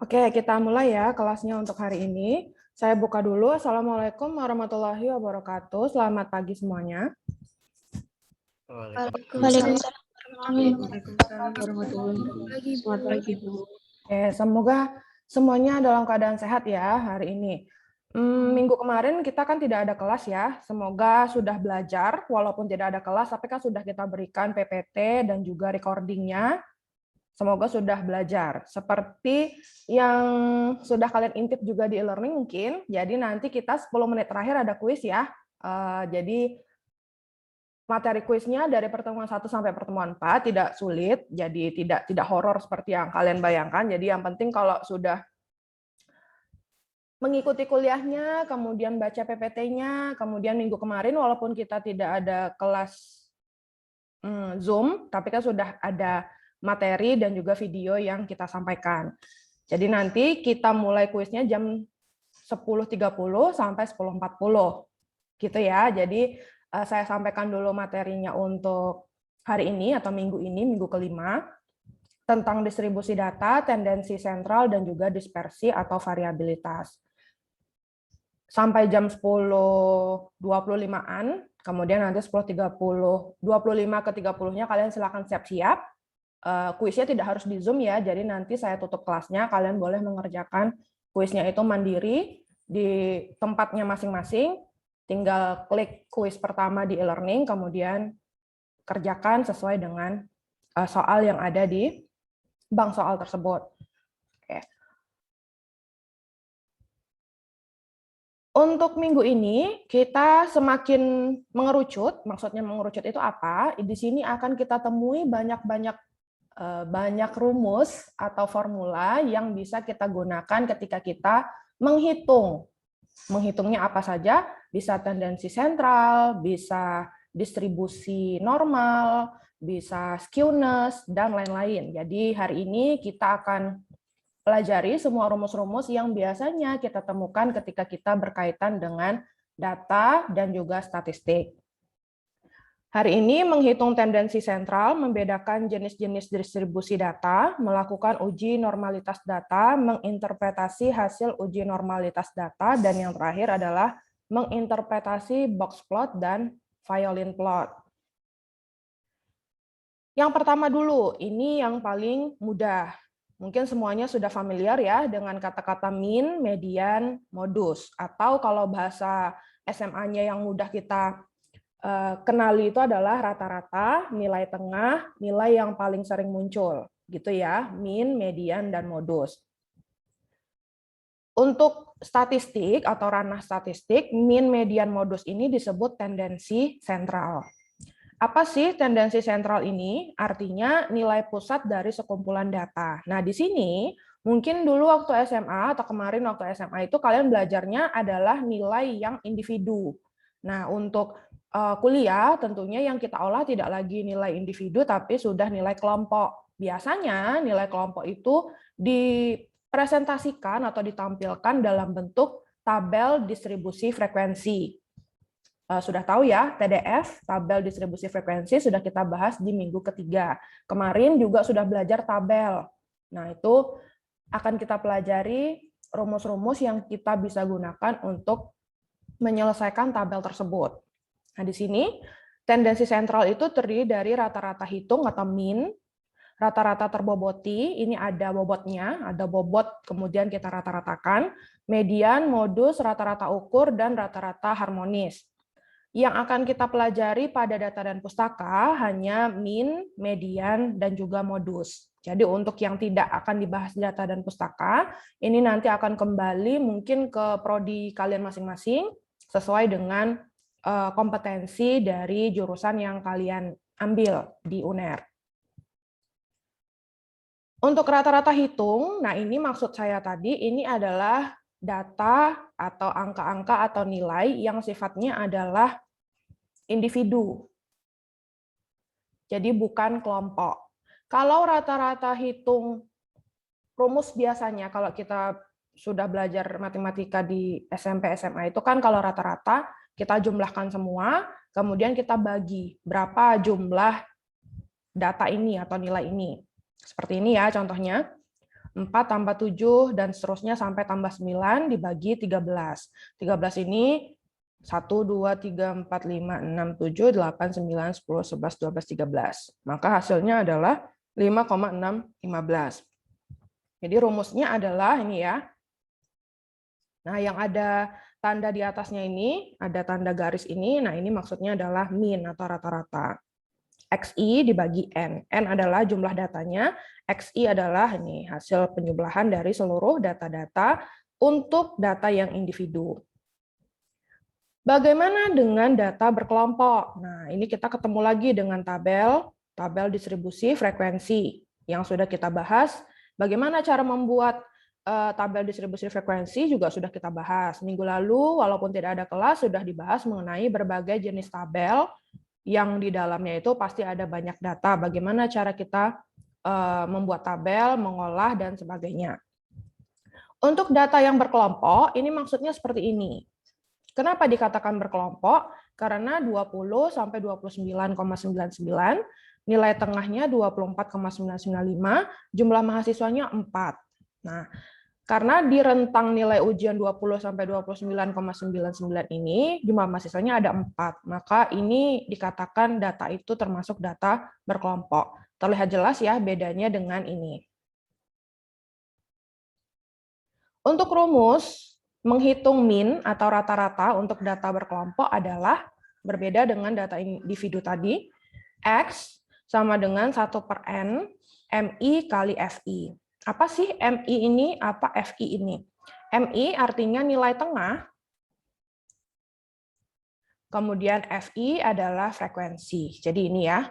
Oke, kita mulai ya kelasnya untuk hari ini. Saya buka dulu. Assalamualaikum warahmatullahi wabarakatuh. Selamat pagi semuanya. Waalaikumsalam warahmatullahi wabarakatuh. Selamat pagi, Bu. Oke, semoga semuanya dalam keadaan sehat ya hari ini. Minggu kemarin kita kan tidak ada kelas ya. Semoga sudah belajar, walaupun tidak ada kelas, tapi kan sudah kita berikan PPT dan juga recordingnya. Semoga sudah belajar. Seperti yang sudah kalian intip juga di e-learning mungkin. Jadi nanti kita 10 menit terakhir ada kuis ya. Jadi materi kuisnya dari pertemuan 1 sampai pertemuan 4 tidak sulit, jadi tidak horor seperti yang kalian bayangkan. Jadi yang penting kalau sudah mengikuti kuliahnya, kemudian baca PPT-nya, kemudian minggu kemarin walaupun kita tidak ada kelas Zoom, tapi kan sudah ada materi dan juga video yang kita sampaikan. Jadi nanti kita mulai kuisnya jam 10.30 sampai 10.40. Gitu ya. Jadi saya sampaikan dulu materinya untuk hari ini atau minggu ini, minggu kelima, tentang distribusi data, tendensi sentral, dan juga dispersi atau variabilitas. Sampai jam 10.25-an, kemudian nanti 10.30, 25 ke 30-nya kalian silakan siap-siap. Kuisnya tidak harus di Zoom ya, jadi nanti saya tutup kelasnya, kalian boleh mengerjakan kuisnya itu mandiri di tempatnya masing-masing, tinggal klik kuis pertama di e-learning, kemudian kerjakan sesuai dengan soal yang ada di bank soal tersebut. Oke. Untuk minggu ini, kita semakin mengerucut, maksudnya mengerucut itu apa? Di sini akan kita temui banyak rumus atau formula yang bisa kita gunakan ketika kita menghitung. Menghitungnya apa saja? Bisa tendensi sentral, bisa distribusi normal, bisa skewness, dan lain-lain. Jadi hari ini kita akan pelajari semua rumus-rumus yang biasanya kita temukan ketika kita berkaitan dengan data dan juga statistik. Hari ini menghitung tendensi sentral, membedakan jenis-jenis distribusi data, melakukan uji normalitas data, menginterpretasi hasil uji normalitas data, dan yang terakhir adalah menginterpretasi box plot dan violin plot. Yang pertama dulu, ini yang paling mudah. Mungkin semuanya sudah familiar ya dengan kata-kata mean, median, modus. Atau kalau bahasa SMA-nya yang mudah kita kenali itu adalah rata-rata, nilai tengah, nilai yang paling sering muncul. Gitu ya, mean, median, dan modus. Untuk statistik atau ranah statistik, mean, median, modus ini disebut tendensi sentral. Apa sih tendensi sentral ini? Artinya nilai pusat dari sekumpulan data. Nah, di sini mungkin dulu waktu SMA atau kemarin waktu SMA itu kalian belajarnya adalah nilai yang individu. Nah, untuk kuliah tentunya yang kita olah tidak lagi nilai individu tapi sudah nilai kelompok. Biasanya nilai kelompok itu dipresentasikan atau ditampilkan dalam bentuk tabel distribusi frekuensi. Sudah tahu ya, TDF, tabel distribusi frekuensi, sudah kita bahas di minggu ketiga. Kemarin juga sudah belajar tabel. Nah, itu akan kita pelajari rumus-rumus yang kita bisa gunakan untuk menyelesaikan tabel tersebut. Nah, di sini tendensi sentral itu terdiri dari rata-rata hitung atau mean, rata-rata terboboti, ini ada bobotnya, ada bobot, kemudian kita rata-ratakan, median, modus, rata-rata ukur, dan rata-rata harmonis. Yang akan kita pelajari pada data dan pustaka hanya mean, median, dan juga modus. Jadi untuk yang tidak akan dibahas data dan pustaka, ini nanti akan kembali mungkin ke prodi kalian masing-masing sesuai dengan kompetensi dari jurusan yang kalian ambil di UNER. Untuk rata-rata hitung, nah ini maksud saya tadi, ini adalah data atau angka-angka atau nilai yang sifatnya adalah individu. Jadi bukan kelompok. Kalau rata-rata hitung rumus biasanya, kalau kita sudah belajar matematika di SMP, SMA itu kan kalau rata-rata kita jumlahkan semua, kemudian kita bagi berapa jumlah data ini atau nilai ini. Seperti ini ya contohnya. 4 tambah 7, dan seterusnya sampai tambah 9 dibagi 13. 13 ini 1, 2, 3, 4, 5, 6, 7, 8, 9, 10, 11, 12, 13. Maka hasilnya adalah 5,615. Jadi rumusnya adalah ini ya. Nah, yang ada tanda di atasnya ini, ada tanda garis ini, nah ini maksudnya adalah mean atau rata-rata. XI dibagi N. N adalah jumlah datanya, XI adalah ini hasil penjumlahan dari seluruh data-data untuk data yang individu. Bagaimana dengan data berkelompok? Nah, ini kita ketemu lagi dengan tabel distribusi frekuensi yang sudah kita bahas. Bagaimana cara membuat tabel distribusi frekuensi juga sudah kita bahas. Minggu lalu, walaupun tidak ada kelas, sudah dibahas mengenai berbagai jenis tabel yang di dalamnya itu pasti ada banyak data. Bagaimana cara kita membuat tabel, mengolah, dan sebagainya. Untuk data yang berkelompok, ini maksudnya seperti ini. Kenapa dikatakan berkelompok? Karena 20 sampai 29,99, nilai tengahnya 24,995, jumlah mahasiswanya 4. Nah, karena di rentang nilai ujian 20 sampai 29,99 ini jumlah mahasiswanya ada 4, maka ini dikatakan data itu termasuk data berkelompok. Terlihat jelas ya bedanya dengan ini. Untuk rumus menghitung mean atau rata-rata untuk data berkelompok adalah berbeda dengan data individu tadi. X sama dengan 1/N MI kali FI. Apa sih MI ini? Apa FI ini? MI artinya nilai tengah. Kemudian FI adalah frekuensi. Jadi ini ya,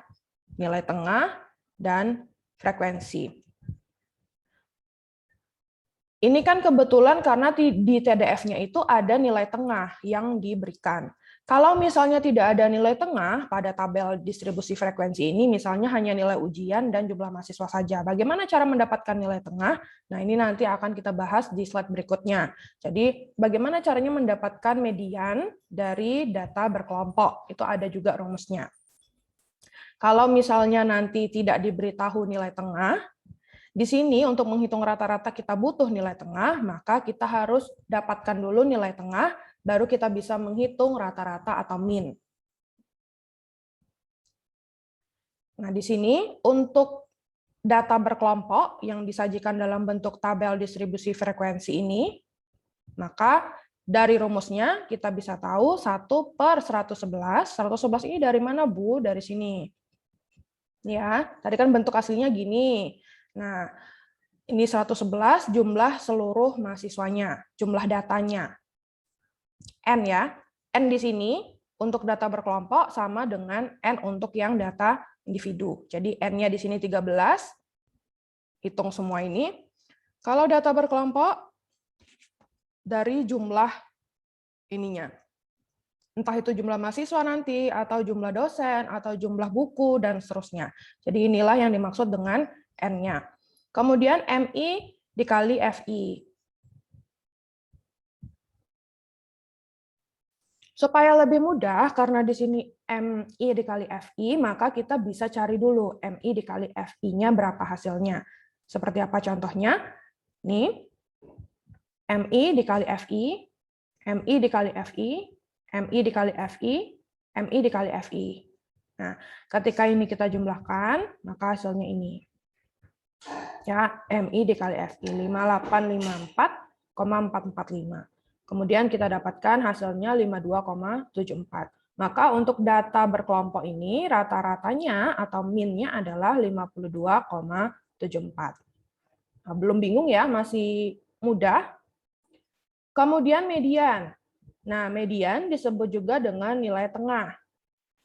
nilai tengah dan frekuensi. Ini kan kebetulan karena di TDF-nya itu ada nilai tengah yang diberikan. Kalau misalnya tidak ada nilai tengah pada tabel distribusi frekuensi ini, misalnya hanya nilai ujian dan jumlah mahasiswa saja. Bagaimana cara mendapatkan nilai tengah? Nah, ini nanti akan kita bahas di slide berikutnya. Jadi, bagaimana caranya mendapatkan median dari data berkelompok? Itu ada juga rumusnya. Kalau misalnya nanti tidak diberitahu nilai tengah, di sini untuk menghitung rata-rata kita butuh nilai tengah, maka kita harus dapatkan dulu nilai tengah, baru kita bisa menghitung rata-rata atau mean. Nah, di sini untuk data berkelompok yang disajikan dalam bentuk tabel distribusi frekuensi ini, maka dari rumusnya kita bisa tahu 1/111. 111 ini dari mana, Bu? Dari sini. Ya, tadi kan bentuk aslinya gini. Nah, ini 111 jumlah seluruh mahasiswanya, jumlah datanya. N ya. N di sini untuk data berkelompok sama dengan N untuk yang data individu. Jadi N-nya di sini 13. Hitung semua ini. Kalau data berkelompok dari jumlah ininya. Entah itu jumlah mahasiswa nanti, atau jumlah dosen, atau jumlah buku, dan seterusnya. Jadi inilah yang dimaksud dengan N-nya. Kemudian MI dikali FI. Supaya lebih mudah, karena di sini MI dikali FI, maka kita bisa cari dulu MI dikali FI-nya berapa hasilnya. Seperti apa contohnya? Nih, MI dikali FI, MI dikali FI, MI dikali FI, MI dikali FI. Nah, ketika ini kita jumlahkan, maka hasilnya ini. Ya, MI dikali FI 5854,445. Kemudian kita dapatkan hasilnya 52,74. Maka untuk data berkelompok ini rata-ratanya atau mean-nya adalah 52,74. Nah, belum bingung ya, masih mudah. Kemudian median. Nah, median disebut juga dengan nilai tengah.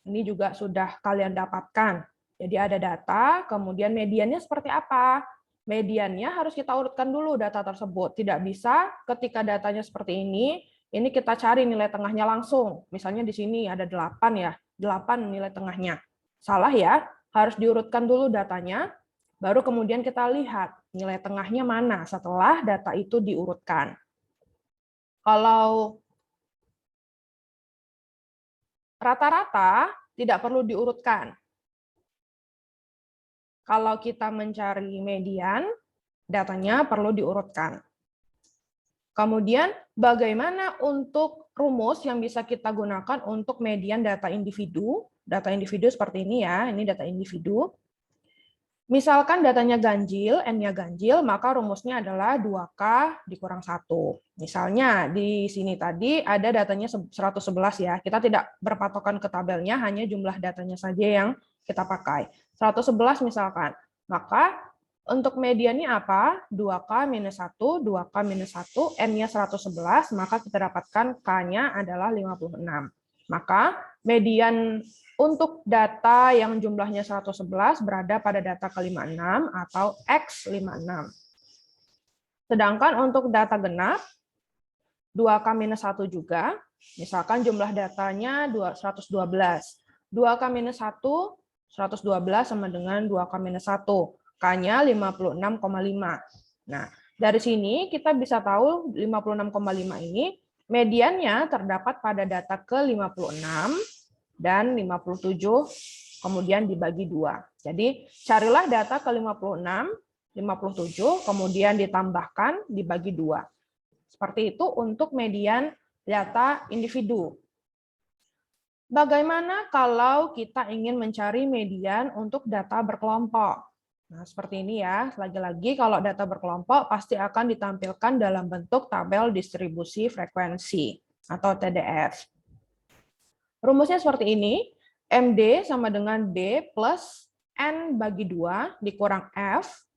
Ini juga sudah kalian dapatkan. Jadi ada data, kemudian mediannya seperti apa? Mediannya harus kita urutkan dulu data tersebut. Tidak bisa ketika datanya seperti ini kita cari nilai tengahnya langsung. Misalnya di sini ada 8 ya, 8 nilai tengahnya. Salah ya, harus diurutkan dulu datanya, baru kemudian kita lihat nilai tengahnya mana setelah data itu diurutkan. Kalau rata-rata tidak perlu diurutkan. Kalau kita mencari median, datanya perlu diurutkan. Kemudian bagaimana untuk rumus yang bisa kita gunakan untuk median data individu? Data individu seperti ini ya, ini data individu. Misalkan datanya ganjil, N-nya ganjil, maka rumusnya adalah 2K dikurang 1. Misalnya di sini tadi ada datanya 111 ya. Kita tidak berpatokan ke tabelnya, hanya jumlah datanya saja yang kita pakai. 111 misalkan. Maka untuk mediannya apa? 2K minus 1, 2K minus 1, N-nya 111, maka kita dapatkan K-nya adalah 56. Maka median untuk data yang jumlahnya 111 berada pada data ke-56 atau X56. Sedangkan untuk data genap, 2K-1 juga, misalkan jumlah datanya 112. 2K-1, 112 sama dengan 2K-1. K-nya 56,5. Nah, dari sini kita bisa tahu 56,5 ini mediannya terdapat pada data ke-56 dan 57, kemudian dibagi 2. Jadi carilah data ke-56, 57, kemudian ditambahkan, dibagi 2. Seperti itu untuk median data individu. Bagaimana kalau kita ingin mencari median untuk data berkelompok? Nah, seperti ini ya. Lagi-lagi kalau data berkelompok pasti akan ditampilkan dalam bentuk tabel distribusi frekuensi atau TDF. Rumusnya seperti ini, MD sama dengan B plus N bagi 2 dikurang F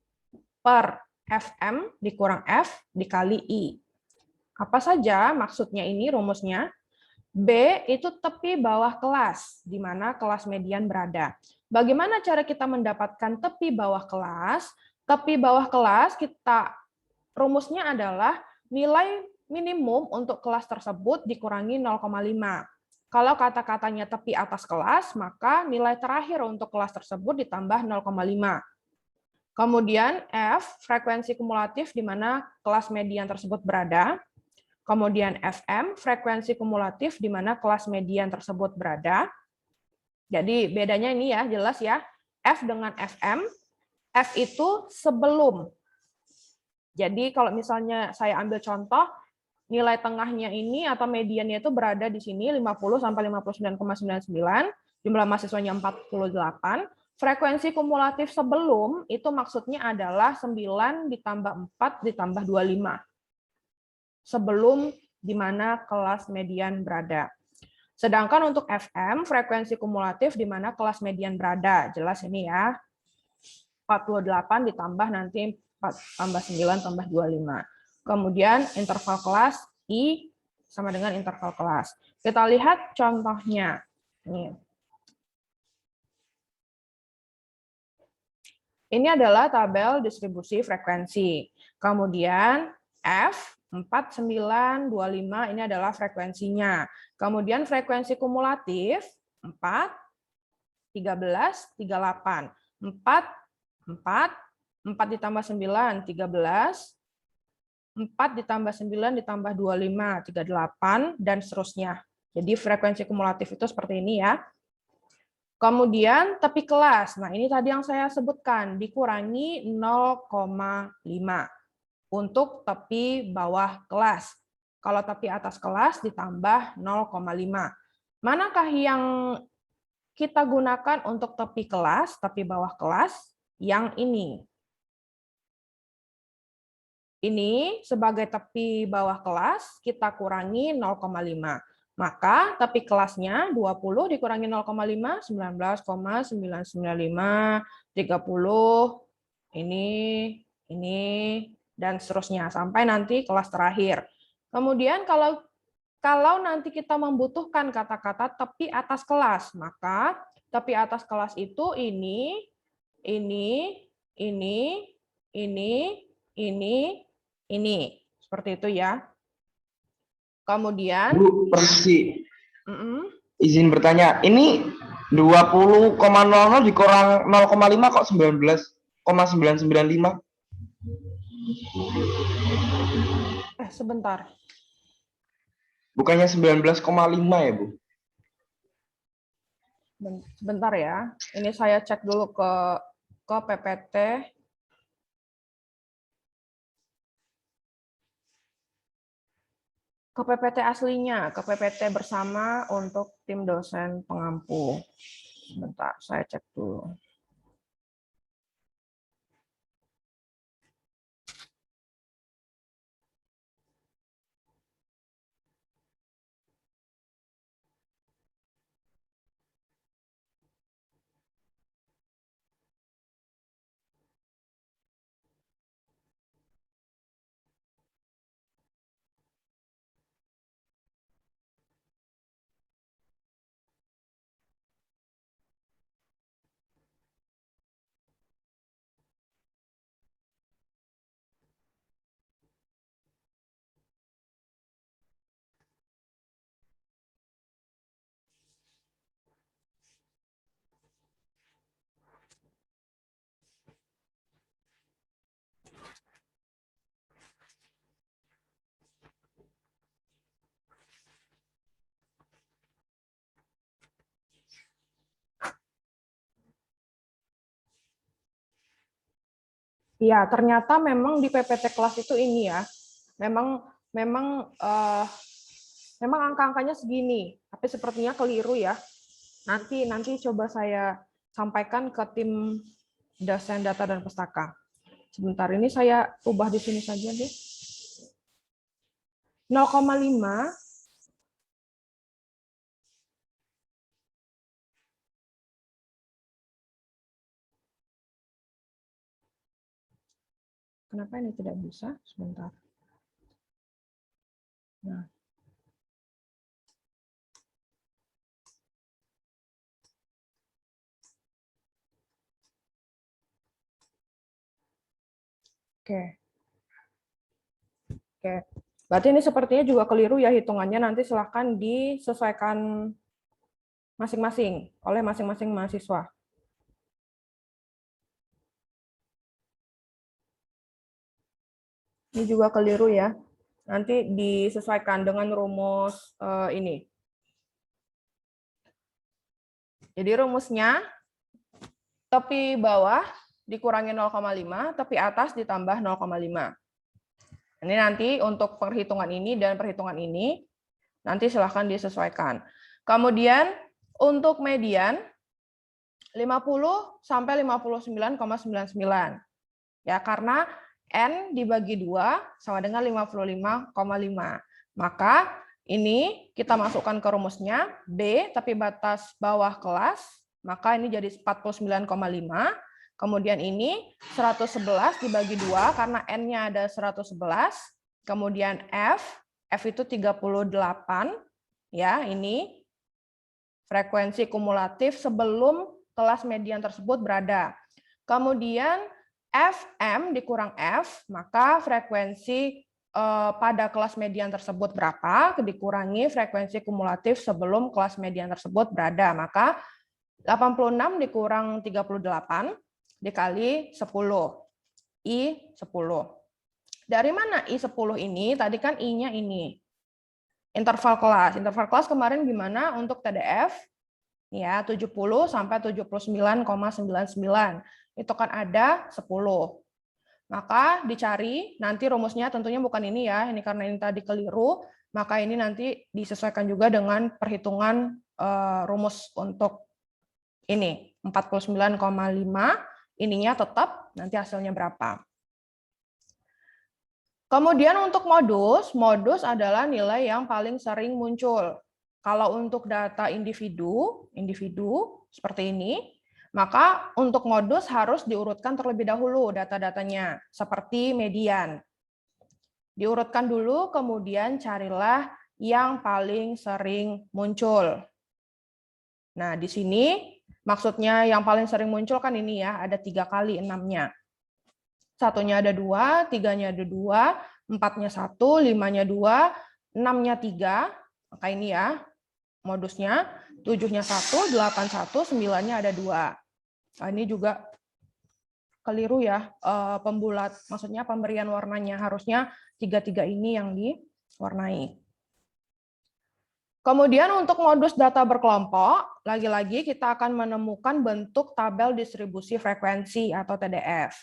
per FM dikurang F dikali I. Apa saja maksudnya ini rumusnya? B itu tepi bawah kelas, di mana kelas median berada. Bagaimana cara kita mendapatkan tepi bawah kelas? Tepi bawah kelas kita rumusnya adalah nilai minimum untuk kelas tersebut dikurangi 0,5. Kalau kata-katanya tepi atas kelas, maka nilai terakhir untuk kelas tersebut ditambah 0,5. Kemudian F, frekuensi kumulatif di mana kelas median tersebut berada. Kemudian FM, frekuensi kumulatif di mana kelas median tersebut berada. Jadi bedanya ini ya, jelas ya. F dengan FM, F itu sebelum. Jadi kalau misalnya saya ambil contoh, nilai tengahnya ini atau mediannya itu berada di sini 50 sampai 59,99, jumlah mahasiswanya 48, frekuensi kumulatif sebelum itu maksudnya adalah 9 ditambah 4 ditambah 25. Sebelum di mana kelas median berada. Sedangkan untuk FM, frekuensi kumulatif di mana kelas median berada. Jelas ini ya. 48 ditambah nanti 4 tambah 9 tambah 25. Kemudian interval kelas I sama dengan interval kelas. Kita lihat contohnya. Ini adalah tabel distribusi frekuensi. Kemudian F 4925 ini adalah frekuensinya. Kemudian frekuensi kumulatif 4 13 38. 4 ditambah 9 13. 4 ditambah 9 ditambah 25, 38, dan seterusnya. Jadi frekuensi kumulatif itu seperti ini ya. Kemudian tepi kelas. Nah, ini tadi yang saya sebutkan, dikurangi 0,5 untuk tepi bawah kelas. Kalau tepi atas kelas ditambah 0,5. Manakah yang kita gunakan untuk tepi kelas, tepi bawah kelas? Yang ini. Ini sebagai tepi bawah kelas, kita kurangi 0,5. Maka tepi kelasnya 20 dikurangi 0,5, 19,995, 30, ini, dan seterusnya, sampai nanti kelas terakhir. Kemudian kalau nanti kita membutuhkan kata-kata tepi atas kelas, maka tepi atas kelas itu ini, seperti itu ya. Kemudian Bu, permisi. Izin bertanya, ini 20,00 dikurang 0,5 kok 19,995? Sebentar. Bukannya 19,5 ya, Bu? Sebentar ya. Ini saya cek dulu ke PPT. ke PPT aslinya, ke PPT bersama untuk tim dosen pengampu. Sebentar, saya cek dulu. Iya, ternyata memang di PPT kelas itu ini ya, memang angka-angkanya segini, tapi sepertinya keliru ya. Nanti coba saya sampaikan ke tim dosen data dan pustaka. Sebentar, ini saya ubah di sini saja deh. 0,5 Kenapa ini tidak bisa? Sebentar. Nah. Oke. Berarti ini sepertinya juga keliru ya hitungannya. Nanti silahkan disesuaikan masing-masing oleh masing-masing mahasiswa. Ini juga keliru ya. Nanti disesuaikan dengan rumus ini. Jadi rumusnya tepi bawah dikurangi 0,5, tepi atas ditambah 0,5. Ini nanti untuk perhitungan ini dan perhitungan ini nanti silahkan disesuaikan. Kemudian untuk median 50 sampai 59,99. Ya, karena N dibagi 2 sama dengan 55,5. Maka ini kita masukkan ke rumusnya B, tapi batas bawah kelas, maka ini jadi 49,5. Kemudian ini 111 dibagi 2, karena N-nya ada 111. Kemudian F itu 38. Ya, ini frekuensi kumulatif sebelum kelas median tersebut berada. Kemudian FM dikurang F, maka frekuensi pada kelas median tersebut berapa, dikurangi frekuensi kumulatif sebelum kelas median tersebut berada. Maka 86 dikurang 38 dikali 10, I 10. Dari mana I 10 ini? Tadi kan I-nya ini. Interval kelas. Interval kelas kemarin gimana untuk TDF? Ya, 70 sampai 79,99. Itu kan ada 10. Maka dicari, nanti rumusnya tentunya bukan ini ya, ini karena ini tadi keliru, maka ini nanti disesuaikan juga dengan perhitungan rumus untuk ini, 49,5, ininya tetap, nanti hasilnya berapa. Kemudian untuk modus adalah nilai yang paling sering muncul. Kalau untuk data individu seperti ini, maka untuk modus harus diurutkan terlebih dahulu data-datanya, seperti median. Diurutkan dulu, kemudian carilah yang paling sering muncul. Nah, di sini maksudnya yang paling sering muncul kan ini ya, ada 3 kali 6-nya. Satunya ada 2, 3-nya ada 2, 4-nya 1, 5-nya 2, 6-nya 3. Maka ini ya modusnya, 7-nya 1, 8-1, 9-nya ada 2. Nah, ini juga keliru ya, pembulat, maksudnya pemberian warnanya. Harusnya 3-3 ini yang diwarnai. Kemudian untuk modus data berkelompok, lagi-lagi kita akan menemukan bentuk tabel distribusi frekuensi atau TDF.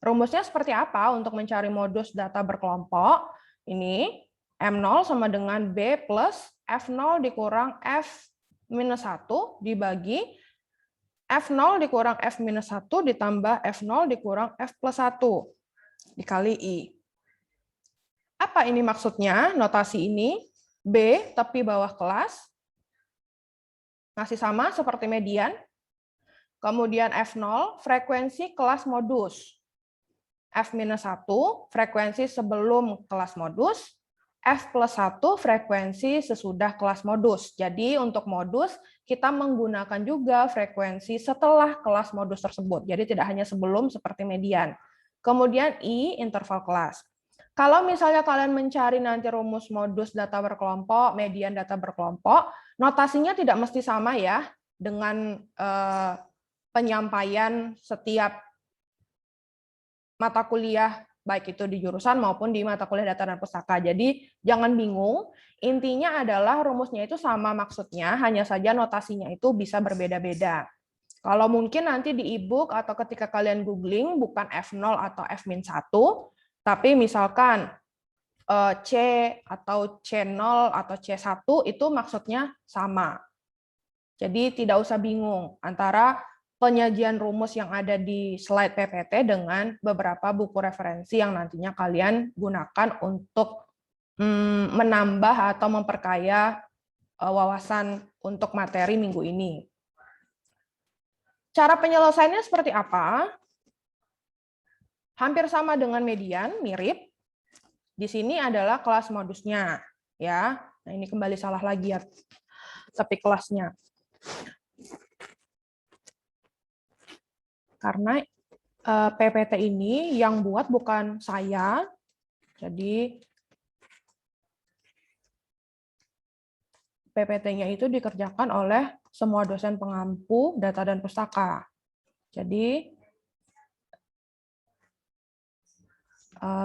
Rumusnya seperti apa untuk mencari modus data berkelompok? Ini M0 sama dengan B plus F0 dikurang F minus 1 dibagi F0 dikurang F minus 1 ditambah F0 dikurang F plus 1 dikali I. Apa ini maksudnya? Notasi ini B tepi bawah kelas masih sama seperti median. Kemudian F0 frekuensi kelas modus. F minus 1 frekuensi sebelum kelas modus. F plus 1 frekuensi sesudah kelas modus. Jadi untuk modus kita menggunakan juga frekuensi setelah kelas modus tersebut. Jadi tidak hanya sebelum seperti median. Kemudian I interval kelas. Kalau misalnya kalian mencari nanti rumus modus data berkelompok, median data berkelompok, notasinya tidak mesti sama ya dengan penyampaian setiap mata kuliah, baik itu di jurusan maupun di mata kuliah data dan pustaka. Jadi jangan bingung, intinya adalah rumusnya itu sama maksudnya, hanya saja notasinya itu bisa berbeda-beda. Kalau mungkin nanti di e-book atau ketika kalian googling bukan F0 atau F-1, tapi misalkan C atau C0 atau C1 itu maksudnya sama. Jadi tidak usah bingung antara penyajian rumus yang ada di slide PPT dengan beberapa buku referensi yang nantinya kalian gunakan untuk menambah atau memperkaya wawasan untuk materi minggu ini. Cara penyelesaiannya seperti apa? Hampir sama dengan median, mirip. Di sini adalah kelas modusnya, ya. Nah, ini kembali salah lagi ya, tapi kelasnya. Karena PPT ini yang buat bukan saya, jadi PPT-nya itu dikerjakan oleh semua dosen pengampu data dan pustaka. Jadi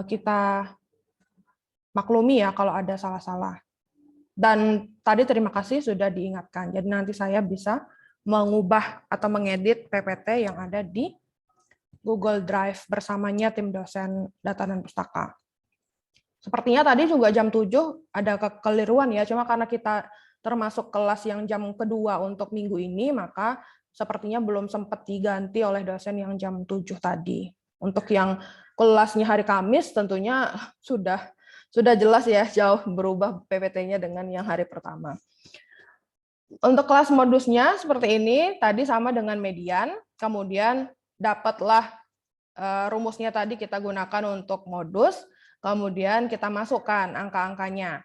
kita maklumi ya kalau ada salah-salah. Dan tadi terima kasih sudah diingatkan. Jadi nanti saya bisa mengubah atau mengedit PPT yang ada di Google Drive bersamanya tim dosen data dan pustaka. Sepertinya tadi juga jam 7 ada kekeliruan ya, cuma karena kita termasuk kelas yang jam kedua untuk minggu ini, maka sepertinya belum sempat diganti oleh dosen yang jam 7 tadi. Untuk yang kelasnya hari Kamis tentunya sudah jelas ya, jauh berubah PPT-nya dengan yang hari pertama. Untuk kelas modusnya seperti ini, tadi sama dengan median, kemudian dapatlah rumusnya tadi kita gunakan untuk modus, kemudian kita masukkan angka-angkanya.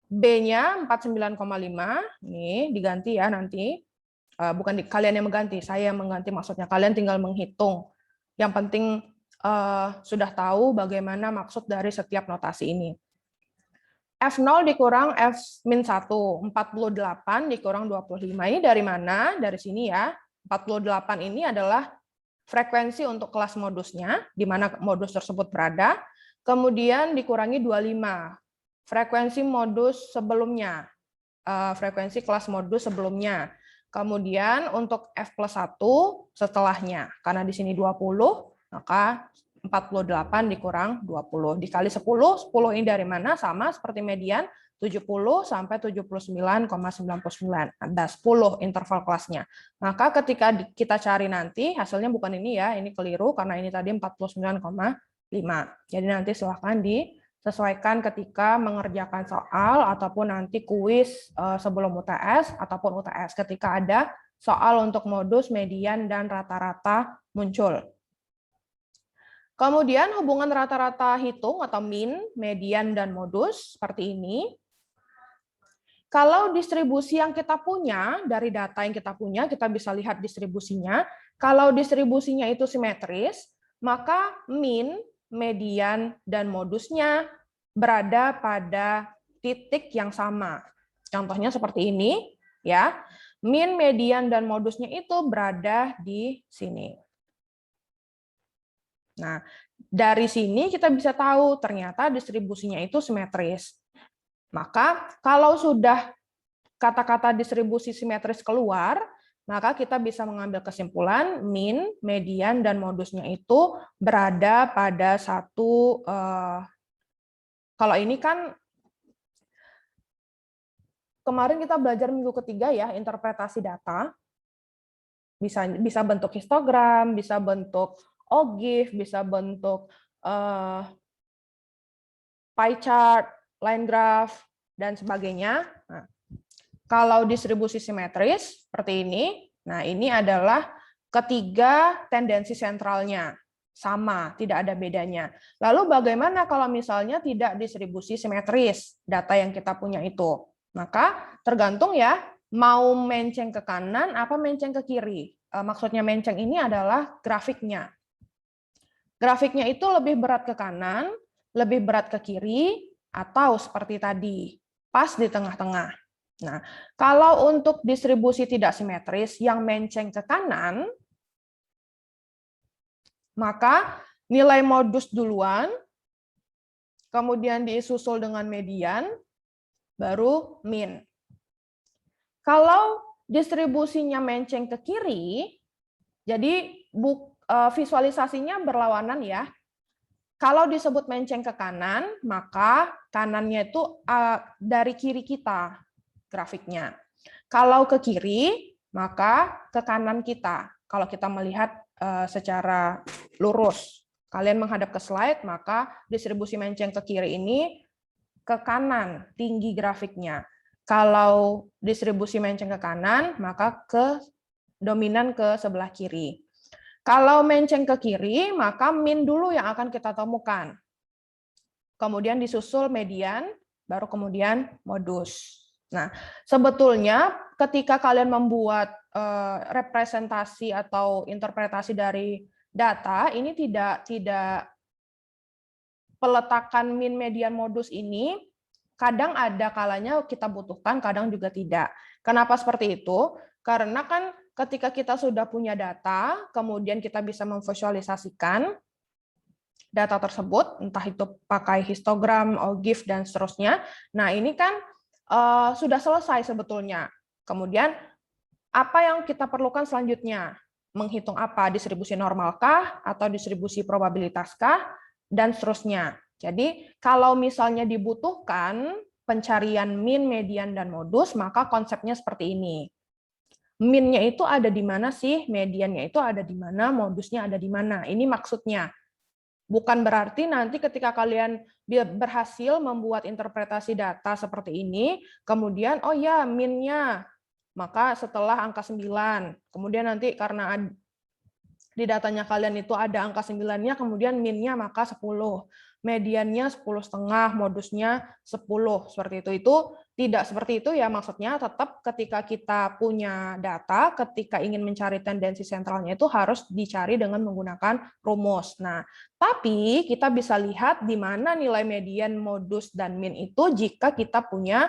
B-nya 49,5, nih diganti ya nanti. Bukan kalian yang mengganti, saya yang mengganti maksudnya. Kalian tinggal menghitung. Yang penting sudah tahu bagaimana maksud dari setiap notasi ini. F0 dikurang F-1, 48 dikurang 25. Ini dari mana? Dari sini ya. 48 ini adalah frekuensi untuk kelas modusnya, di mana modus tersebut berada. Kemudian dikurangi 25, frekuensi modus sebelumnya, frekuensi kelas modus sebelumnya. Kemudian untuk F plus 1 setelahnya, karena di sini 20, maka 48 dikurang 20 dikali 10, 10 ini dari mana? Sama seperti median, 70 sampai 79,99. Ada 10 interval kelasnya. Maka ketika kita cari nanti, hasilnya bukan ini ya, ini keliru karena ini tadi 49,5. Jadi nanti silahkan disesuaikan ketika mengerjakan soal ataupun nanti kuis sebelum UTS ataupun UTS ketika ada soal untuk modus, median, dan rata-rata muncul. Kemudian hubungan rata-rata hitung atau min, median, dan modus seperti ini. Kalau distribusi yang kita punya, dari data yang kita punya, kita bisa lihat distribusinya. Kalau distribusinya itu simetris, maka min, median, dan modusnya berada pada titik yang sama. Contohnya seperti ini, ya. Min, median, dan modusnya itu berada di sini. Nah, dari sini kita bisa tahu ternyata distribusinya itu simetris. Maka kalau sudah kata-kata distribusi simetris keluar, maka kita bisa mengambil kesimpulan min, median, dan modusnya itu berada pada satu Kalau ini kan kemarin kita belajar minggu ketiga ya, interpretasi data. Bisa bentuk histogram, bisa bentuk OGIF, bisa bentuk pie chart, line graph, dan sebagainya. Nah, kalau distribusi simetris seperti ini, nah ini adalah ketiga tendensi sentralnya. Sama, tidak ada bedanya. Lalu bagaimana kalau misalnya tidak distribusi simetris data yang kita punya itu? Maka tergantung ya, mau menceng ke kanan apa menceng ke kiri. Maksudnya menceng ini adalah grafiknya. Grafiknya itu lebih berat ke kanan, lebih berat ke kiri, atau seperti tadi, pas di tengah-tengah. Nah, kalau untuk distribusi tidak simetris yang menceng ke kanan, maka nilai modus duluan, kemudian disusul dengan median, baru min. Kalau distribusinya menceng ke kiri, jadi visualisasinya berlawanan ya. Kalau disebut menceng ke kanan, maka kanannya itu dari kiri kita grafiknya. Kalau ke kiri, maka ke kanan kita. Kalau kita melihat secara lurus, kalian menghadap ke slide, maka distribusi menceng ke kiri ini ke kanan tinggi grafiknya. Kalau distribusi menceng ke kanan, maka dominan ke sebelah kiri. Kalau menceng ke kiri, maka min dulu yang akan kita temukan. Kemudian disusul median, baru kemudian modus. Nah, sebetulnya ketika kalian membuat representasi atau interpretasi dari data, ini tidak peletakan min, median, modus ini kadang ada kalanya kita butuhkan, kadang juga tidak. Kenapa seperti itu? Karena kan ketika kita sudah punya data, kemudian kita bisa memvisualisasikan data tersebut, entah itu pakai histogram, OGIF, dan seterusnya. Nah, ini kan sudah selesai sebetulnya. Kemudian, apa yang kita perlukan selanjutnya? Menghitung apa? Distribusi normalkah? Atau distribusi probabilitaskah? Dan seterusnya. Jadi, kalau misalnya dibutuhkan pencarian min, median, dan modus, maka konsepnya seperti ini. Min-nya itu ada di mana sih? Mediannya itu ada di mana? Modusnya ada di mana? Ini maksudnya. Bukan berarti nanti ketika kalian berhasil membuat interpretasi data seperti ini, kemudian, oh ya, min-nya, maka setelah angka 9, kemudian nanti karena di datanya kalian itu ada angka 9-nya, kemudian min-nya maka 10, mediannya 10,5, modusnya 10, seperti itu. Itu tidak seperti itu ya, maksudnya tetap ketika kita punya data, ketika ingin mencari tendensi sentralnya itu harus dicari dengan menggunakan rumus. Nah, tapi kita bisa lihat di mana nilai median, modus, dan min itu jika kita punya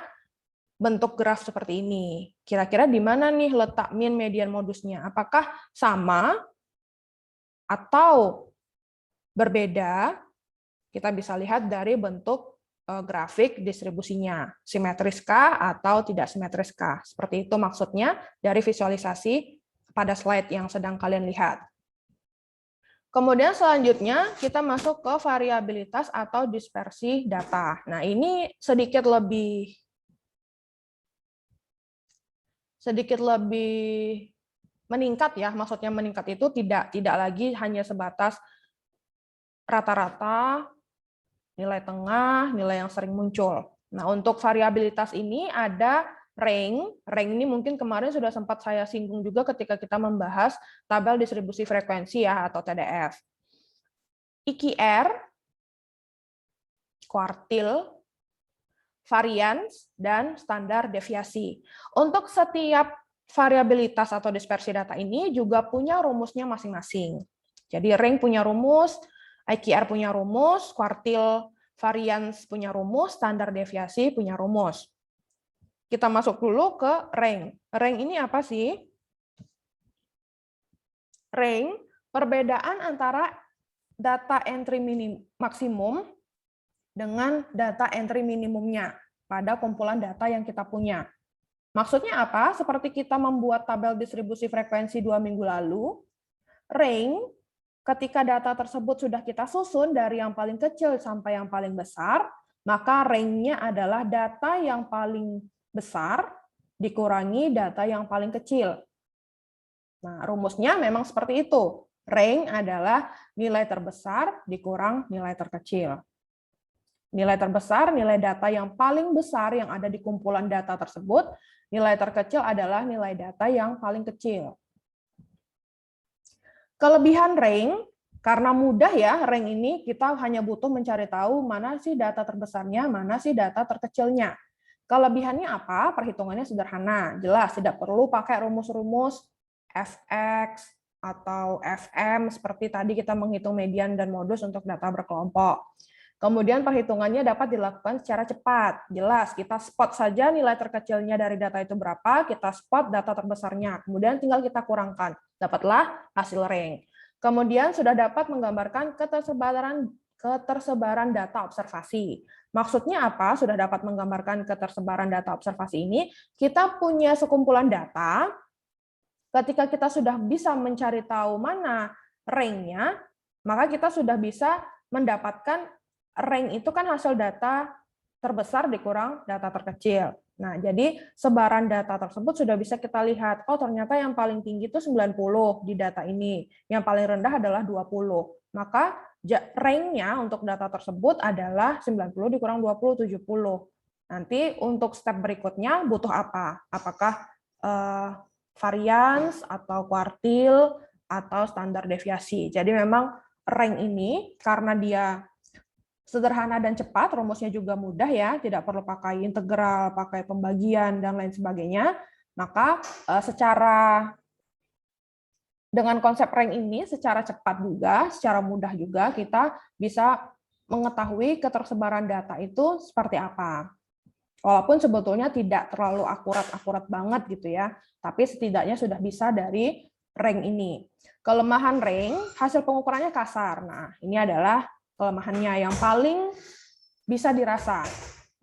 bentuk graf seperti ini. Kira-kira di mana nih letak min, median, modusnya? Apakah sama atau berbeda? Kita bisa lihat dari bentuk grafik distribusinya, simetriskah atau tidak simetriskah. Seperti itu maksudnya dari visualisasi pada slide yang sedang kalian lihat. Kemudian selanjutnya kita masuk ke variabilitas atau dispersi data. Nah, ini sedikit lebih meningkat ya. Maksudnya meningkat itu tidak lagi hanya sebatas rata-rata, nilai tengah, nilai yang sering muncul. Nah, untuk variabilitas ini ada range. Range ini mungkin kemarin sudah sempat saya singgung juga ketika kita membahas tabel distribusi frekuensi ya, atau TDF. IQR, kuartil, varians, dan standar deviasi. Untuk setiap variabilitas atau dispersi data ini juga punya rumusnya masing-masing. Jadi range punya rumus, IQR punya rumus, kuartil varians punya rumus, standar deviasi punya rumus. Kita masuk dulu ke range. Range ini apa sih? Range, perbedaan antara data entry maksimum dengan data entry minimumnya pada kumpulan data yang kita punya. Maksudnya apa? Seperti kita membuat tabel distribusi frekuensi 2 minggu lalu, range ketika data tersebut sudah kita susun dari yang paling kecil sampai yang paling besar, maka range-nya adalah data yang paling besar dikurangi data yang paling kecil. Nah, rumusnya memang seperti itu. Range adalah nilai terbesar dikurang nilai terkecil. Nilai terbesar, nilai data yang paling besar yang ada di kumpulan data tersebut. Nilai terkecil adalah nilai data yang paling kecil. Kelebihan range, karena mudah ya, range ini kita hanya butuh mencari tahu mana sih data terbesarnya, mana sih data terkecilnya. Kelebihannya apa? Perhitungannya sederhana, jelas, tidak perlu pakai rumus-rumus fx atau fm, seperti tadi kita menghitung median dan modus untuk data berkelompok. Kemudian perhitungannya dapat dilakukan secara cepat. Jelas, kita spot saja nilai terkecilnya dari data itu berapa, kita spot data terbesarnya. Kemudian tinggal kita kurangkan. Dapatlah hasil range. Kemudian sudah dapat menggambarkan ketersebaran data observasi. Maksudnya apa? Sudah dapat menggambarkan ketersebaran data observasi ini. Kita punya sekumpulan data. Ketika kita sudah bisa mencari tahu mana range-nya, maka kita sudah bisa mendapatkan range itu kan hasil data terbesar dikurang data terkecil. Nah, jadi sebaran data tersebut sudah bisa kita lihat, oh ternyata yang paling tinggi itu 90 di data ini, yang paling rendah adalah 20. Maka range-nya untuk data tersebut adalah 90 dikurang 20, 70. Nanti untuk step berikutnya butuh apa? Apakah varians atau kuartil atau standar deviasi. Jadi memang range ini karena dia sederhana dan cepat, rumusnya juga mudah ya, tidak perlu pakai integral, pakai pembagian, dan lain sebagainya. Maka dengan konsep rank ini secara cepat juga, secara mudah juga kita bisa mengetahui ketersebaran data itu seperti apa. Walaupun sebetulnya tidak terlalu akurat banget gitu ya, tapi setidaknya sudah bisa dari rank ini. Kelemahan rank, hasil pengukurannya kasar. Nah, ini adalah kelemahannya yang paling bisa dirasa.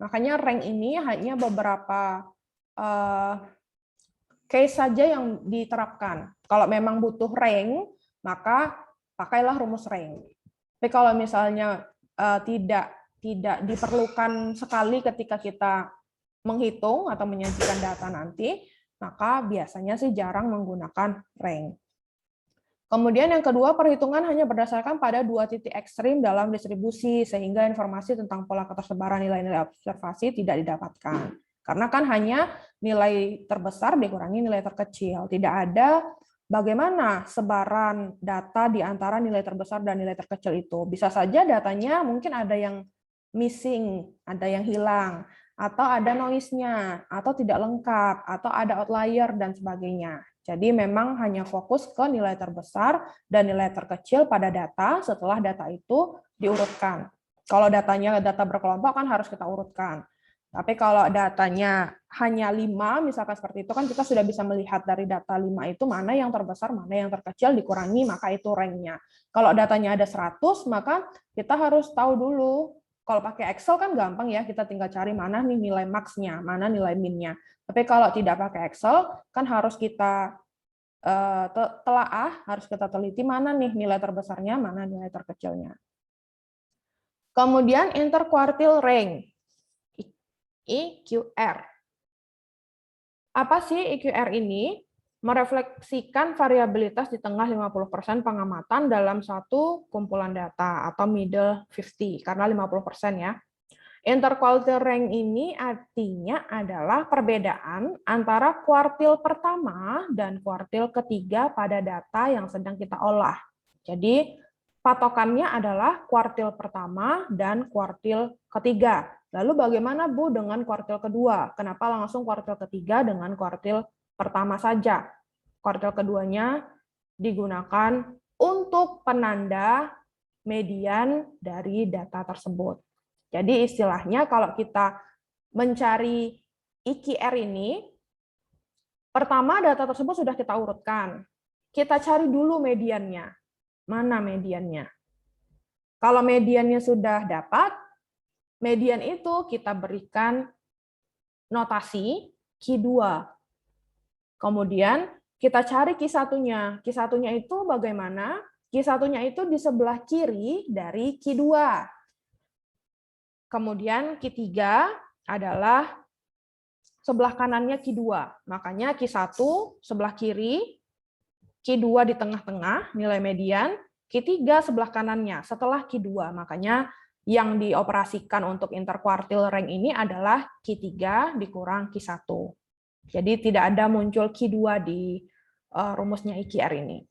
Makanya rank ini hanya beberapa case saja yang diterapkan. Kalau memang butuh rank, maka pakailah rumus rank. Tapi kalau misalnya tidak diperlukan sekali ketika kita menghitung atau menyajikan data nanti, maka biasanya sih jarang menggunakan rank. Kemudian yang kedua, perhitungan hanya berdasarkan pada dua titik ekstrim dalam distribusi, sehingga informasi tentang pola ketersebaran nilai-nilai observasi tidak didapatkan. Karena kan hanya nilai terbesar dikurangi nilai terkecil. Tidak ada bagaimana sebaran data di antara nilai terbesar dan nilai terkecil itu. Bisa saja datanya mungkin ada yang missing, ada yang hilang, atau ada noise-nya, atau tidak lengkap, atau ada outlier, dan sebagainya. Jadi memang hanya fokus ke nilai terbesar dan nilai terkecil pada data setelah data itu diurutkan. Kalau datanya data berkelompok kan harus kita urutkan. Tapi kalau datanya hanya 5, misalkan seperti itu, kan kita sudah bisa melihat dari data 5 itu mana yang terbesar, mana yang terkecil, dikurangi, maka itu rank-nya. Kalau datanya ada 100, maka kita harus tahu dulu. Kalau pakai Excel kan gampang ya, kita tinggal cari mana nih nilai max-nya, mana nilai min-nya. Tapi kalau tidak pakai Excel, kan harus kita telaah, harus kita teliti mana nih nilai terbesarnya, mana nilai terkecilnya. Kemudian interquartile rank, IQR. Apa sih IQR ini? Merefleksikan variabilitas di tengah 50% pengamatan dalam satu kumpulan data atau middle 50, karena 50% ya. Interquartile rank ini artinya adalah perbedaan antara kuartil pertama dan kuartil ketiga pada data yang sedang kita olah. Jadi patokannya adalah kuartil pertama dan kuartil ketiga. Lalu bagaimana Bu dengan kuartil kedua? Kenapa langsung kuartil ketiga dengan kuartil pertama saja? Kuartil keduanya digunakan untuk penanda median dari data tersebut. Jadi istilahnya kalau kita mencari IQR ini, pertama data tersebut sudah kita urutkan. Kita cari dulu mediannya. Mana mediannya? Kalau mediannya sudah dapat, median itu kita berikan notasi Q2. Kemudian kita cari Q1-nya. Q1-nya itu bagaimana? Q1-nya itu di sebelah kiri dari Q2. Kemudian Q3 adalah sebelah kanannya Q2. Makanya Q1 sebelah kiri, Q2 di tengah-tengah, nilai median, Q3 sebelah kanannya setelah Q2. Makanya yang dioperasikan untuk interquartile rank ini adalah Q3 dikurang Q1. Jadi tidak ada muncul Q2 di rumusnya IQR ini.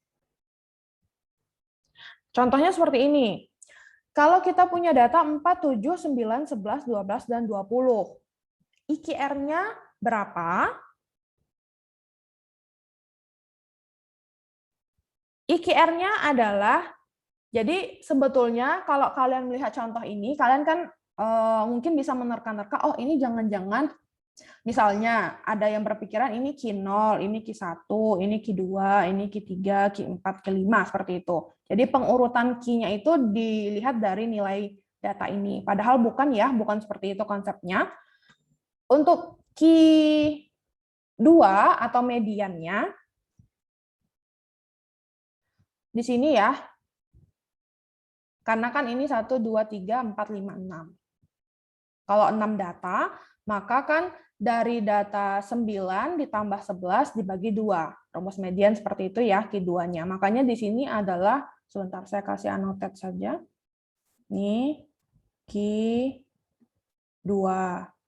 Contohnya seperti ini. Kalau kita punya data 4, 7, 9, 11, 12, dan 20. IQR-nya berapa? IQR-nya adalah, jadi sebetulnya kalau kalian melihat contoh ini, kalian kan mungkin bisa menerka-nerka, oh ini jangan-jangan, misalnya ada yang berpikiran ini Q0, ini Q1, ini Q2, ini Q3, Q4, Q5, seperti itu. Jadi pengurutan Q-nya itu dilihat dari nilai data ini. Padahal bukan ya, bukan seperti itu konsepnya. Untuk Q2 atau mediannya, di sini ya, karena kan ini 1, 2, 3, 4, 5, 6. Kalau 6 data, maka kan dari data 9 ditambah 11 dibagi 2. Rumus median seperti itu ya, Q2-nya. Makanya di sini adalah, sebentar saya kasih annotate saja. Ini Q2.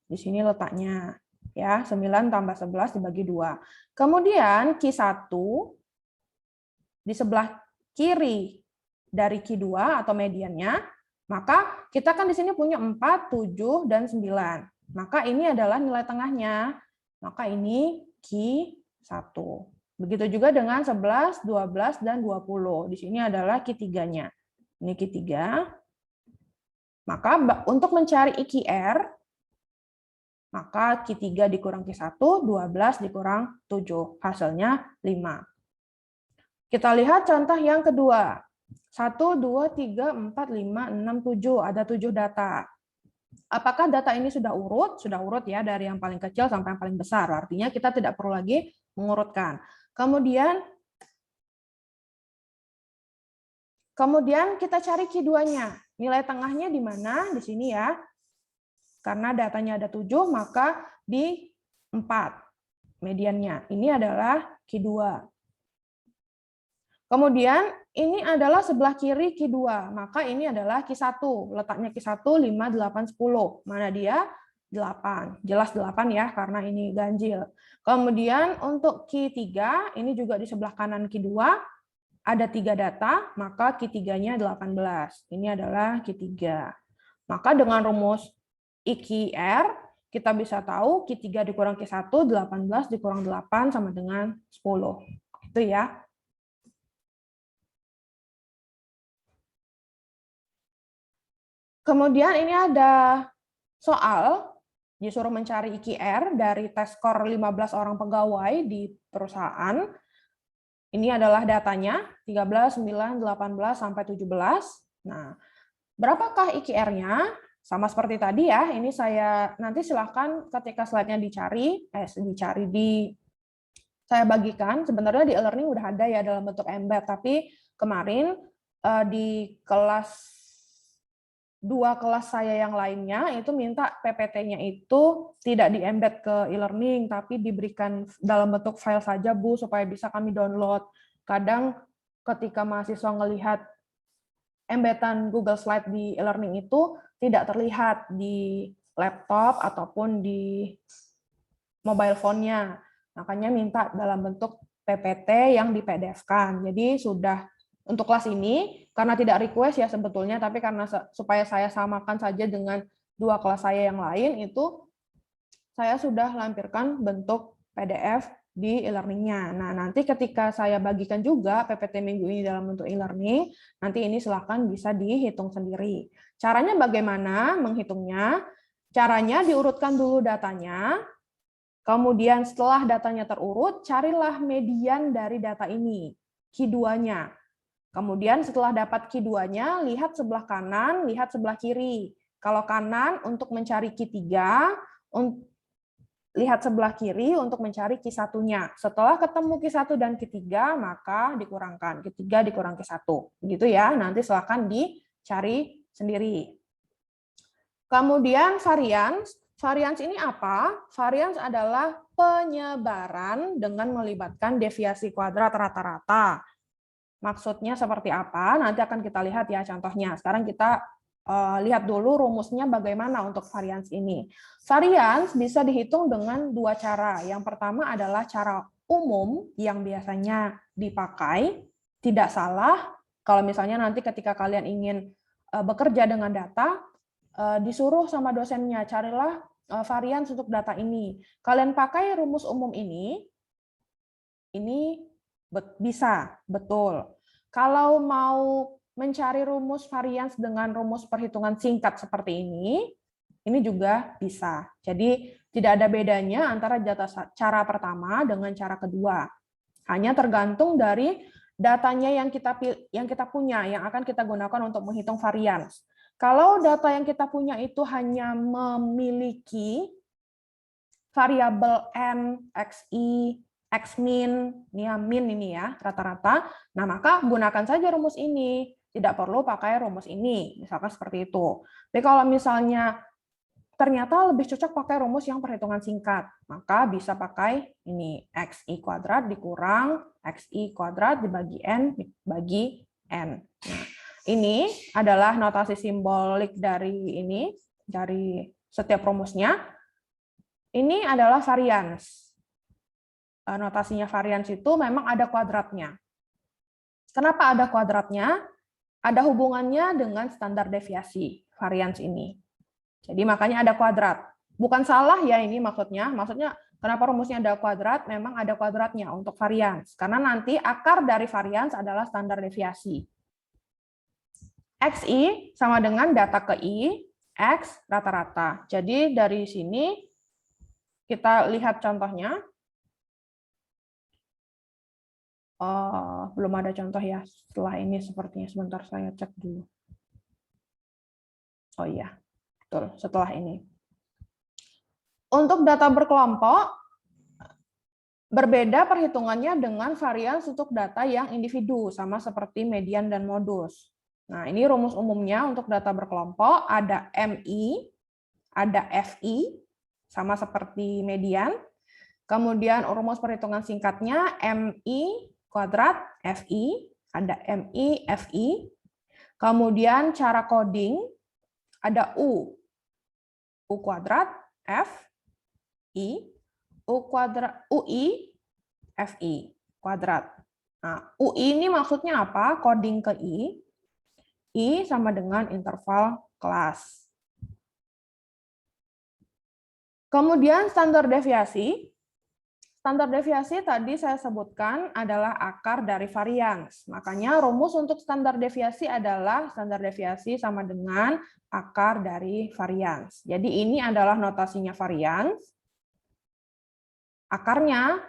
Di sini letaknya. Ya, 9 tambah 11 dibagi 2. Kemudian Q1 di sebelah kiri dari Q2 atau mediannya, maka kita kan di sini punya 4, 7, dan 9. Maka ini adalah nilai tengahnya. Maka ini Q1. Begitu juga dengan 11, 12, dan 20. Di sini adalah Q3-nya. Ini Q3. Maka untuk mencari IQR, maka Q3 dikurang Q1, 12 dikurang 7. Hasilnya 5. Kita lihat contoh yang kedua. 1, 2, 3, 4, 5, 6, 7. Ada 7 data. Apakah data ini sudah urut? Sudah urut ya, dari yang paling kecil sampai yang paling besar. Artinya kita tidak perlu lagi mengurutkan. Kemudian kita cari Q2-nya. Nilai tengahnya di mana? Di sini ya. Karena datanya ada 7, maka di 4 mediannya. Ini adalah Q2. Kemudian ini adalah sebelah kiri Q2, maka ini adalah Q1. Letaknya Q1 5, 8, 10. Mana dia? 8. Jelas 8 ya, karena ini ganjil. Kemudian untuk Q3, ini juga di sebelah kanan Q2, ada 3 data, maka Q3-nya 18. Ini adalah Q3. Maka dengan rumus IQR, kita bisa tahu Q3 dikurang Q1, 18 dikurang 8 sama dengan 10. Itu ya. Kemudian ini ada soal, disuruh mencari IQR dari tes skor 15 orang pegawai di perusahaan. Ini adalah datanya, 13, 9, 18, sampai 17. Nah, berapakah IQR-nya? Sama seperti tadi ya, ini saya nanti silahkan ketika slide-nya saya bagikan. Sebenarnya di e-learning udah ada ya dalam bentuk embed, tapi kemarin di dua kelas saya yang lainnya itu minta PPT-nya itu tidak di-embed ke e-learning, tapi diberikan dalam bentuk file saja, Bu, supaya bisa kami download. Kadang ketika mahasiswa melihat embedan Google Slide di e-learning itu tidak terlihat di laptop ataupun di mobile phone-nya. Makanya minta dalam bentuk PPT yang di PDF-kan. Jadi sudah untuk kelas ini, karena tidak request ya sebetulnya, tapi karena supaya saya samakan saja dengan dua kelas saya yang lain, itu saya sudah lampirkan bentuk PDF di e-learning-nya. Nah, nanti ketika saya bagikan juga PPT minggu ini dalam bentuk e-learning, nanti ini silakan bisa dihitung sendiri. Caranya bagaimana menghitungnya? Caranya diurutkan dulu datanya, kemudian setelah datanya terurut, carilah median dari data ini, Q2-nya. Kemudian setelah dapat Q2-nya, lihat sebelah kanan, lihat sebelah kiri. Kalau kanan untuk mencari Q3, lihat sebelah kiri untuk mencari Q1-nya. Setelah ketemu Q1 dan Q3, maka dikurangkan. Q3 dikurang Q1. Begitu ya, nanti silakan dicari sendiri. Kemudian varians. Varians ini apa? Varians adalah penyebaran dengan melibatkan deviasi kuadrat rata-rata. Maksudnya seperti apa? Nanti akan kita lihat ya contohnya. Sekarang kita lihat dulu rumusnya bagaimana untuk varians ini. Varians bisa dihitung dengan dua cara. Yang pertama adalah cara umum yang biasanya dipakai. Tidak salah kalau misalnya nanti ketika kalian ingin bekerja dengan data, disuruh sama dosennya, carilah varians untuk data ini. Kalian pakai rumus umum ini bisa, betul. Kalau mau mencari rumus varians dengan rumus perhitungan singkat seperti ini juga bisa. Jadi tidak ada bedanya antara cara pertama dengan cara kedua. Hanya tergantung dari datanya yang kita punya, yang akan kita gunakan untuk menghitung varians. Kalau data yang kita punya itu hanya memiliki variabel n, xi, xmin, ini ya min ini ya rata-rata. Nah, maka gunakan saja rumus ini. Tidak perlu pakai rumus ini, misalkan seperti itu. Tapi kalau misalnya ternyata lebih cocok pakai rumus yang perhitungan singkat, maka bisa pakai ini xi kuadrat dikurang xi kuadrat dibagi n dibagi n. Nah, ini adalah notasi simbolik dari setiap rumusnya. Ini adalah varians. Notasinya varians itu memang ada kuadratnya. Kenapa ada kuadratnya? Ada hubungannya dengan standar deviasi varians ini. Jadi makanya ada kuadrat. Bukan salah ya ini maksudnya. Maksudnya kenapa rumusnya ada kuadrat? Memang ada kuadratnya untuk varians. Karena nanti akar dari varians adalah standar deviasi. XI sama dengan data ke I, X rata-rata. Jadi dari sini kita lihat contohnya. Belum ada contoh ya setelah ini sepertinya. Sebentar saya cek dulu. Oh iya, betul. Setelah ini. Untuk data berkelompok, berbeda perhitungannya dengan varians untuk data yang individu, sama seperti median dan modus. Nah, ini rumus umumnya untuk data berkelompok, ada MI, ada FI, sama seperti median. Kemudian rumus perhitungan singkatnya MI kuadrat FI, ada MI, FI. Kemudian cara coding, ada U kuadrat, F, I, U kuadrat, UI, FI kuadrat. Nah, UI ini maksudnya apa? Coding ke I sama dengan interval kelas. Kemudian standar deviasi. Standar deviasi tadi saya sebutkan adalah akar dari varians. Makanya rumus untuk standar deviasi adalah standar deviasi sama dengan akar dari varians. Jadi ini adalah notasinya varians. Akarnya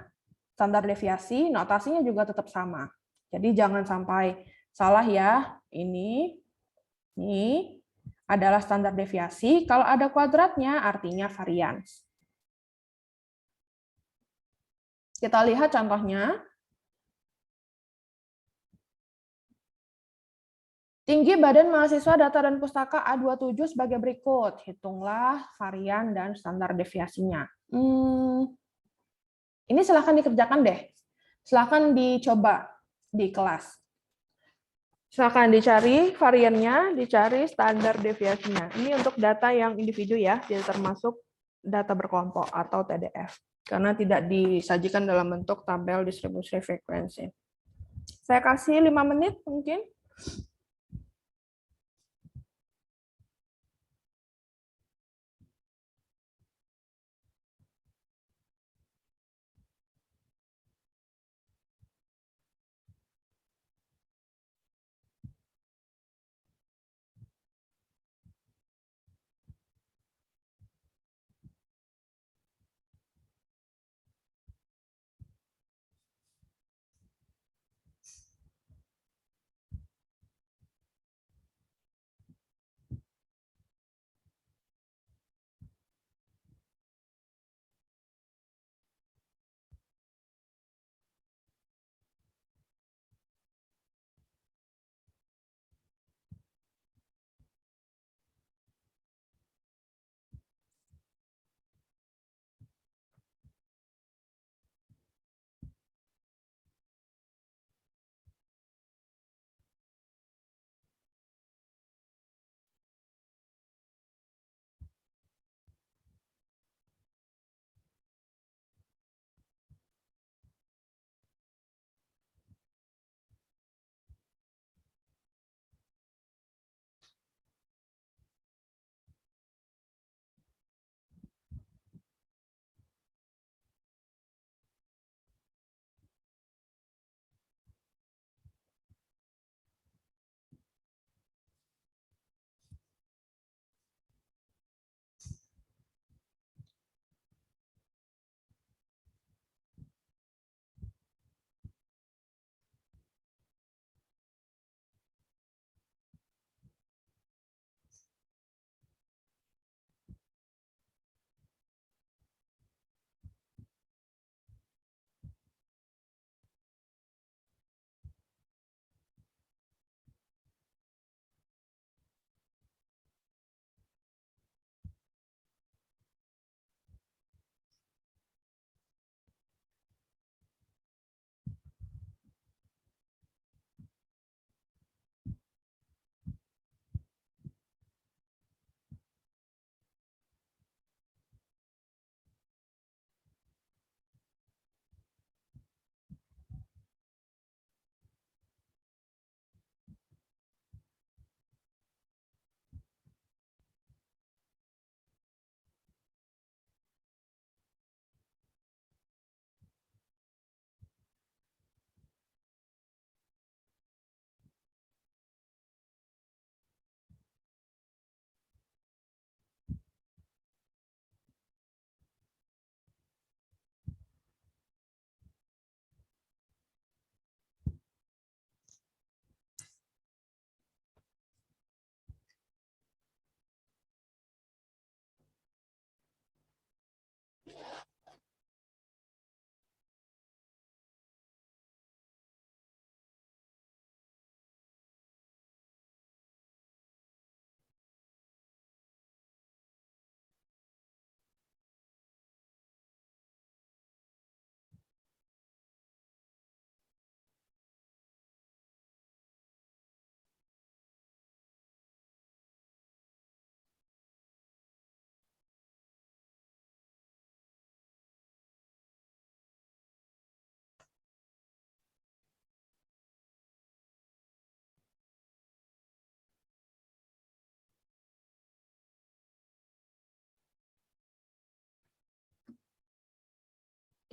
standar deviasi, notasinya juga tetap sama. Jadi jangan sampai salah ya. Ini adalah standar deviasi. Kalau ada kuadratnya artinya varians. Kita lihat contohnya. Tinggi Badan Mahasiswa Data dan Pustaka A27 sebagai berikut. Hitunglah varian dan standar deviasinya. Ini silahkan dikerjakan deh. Silahkan dicoba di kelas. Silahkan dicari variannya, dicari standar deviasinya. Ini untuk data yang individu ya, tidak termasuk data berkelompok atau TDF. Karena tidak disajikan dalam bentuk tabel distribusi frekuensi. Saya kasih 5 menit mungkin.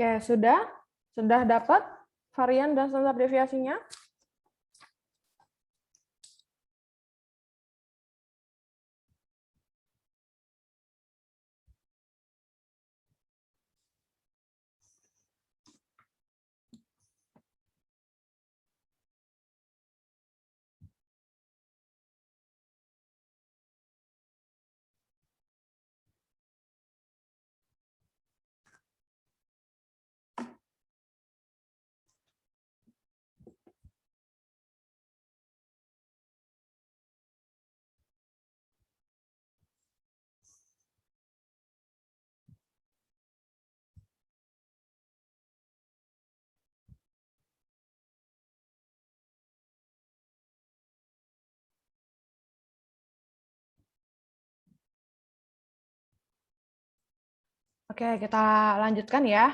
Oke, sudah dapat varian dan standar deviasinya? Oke, kita lanjutkan ya,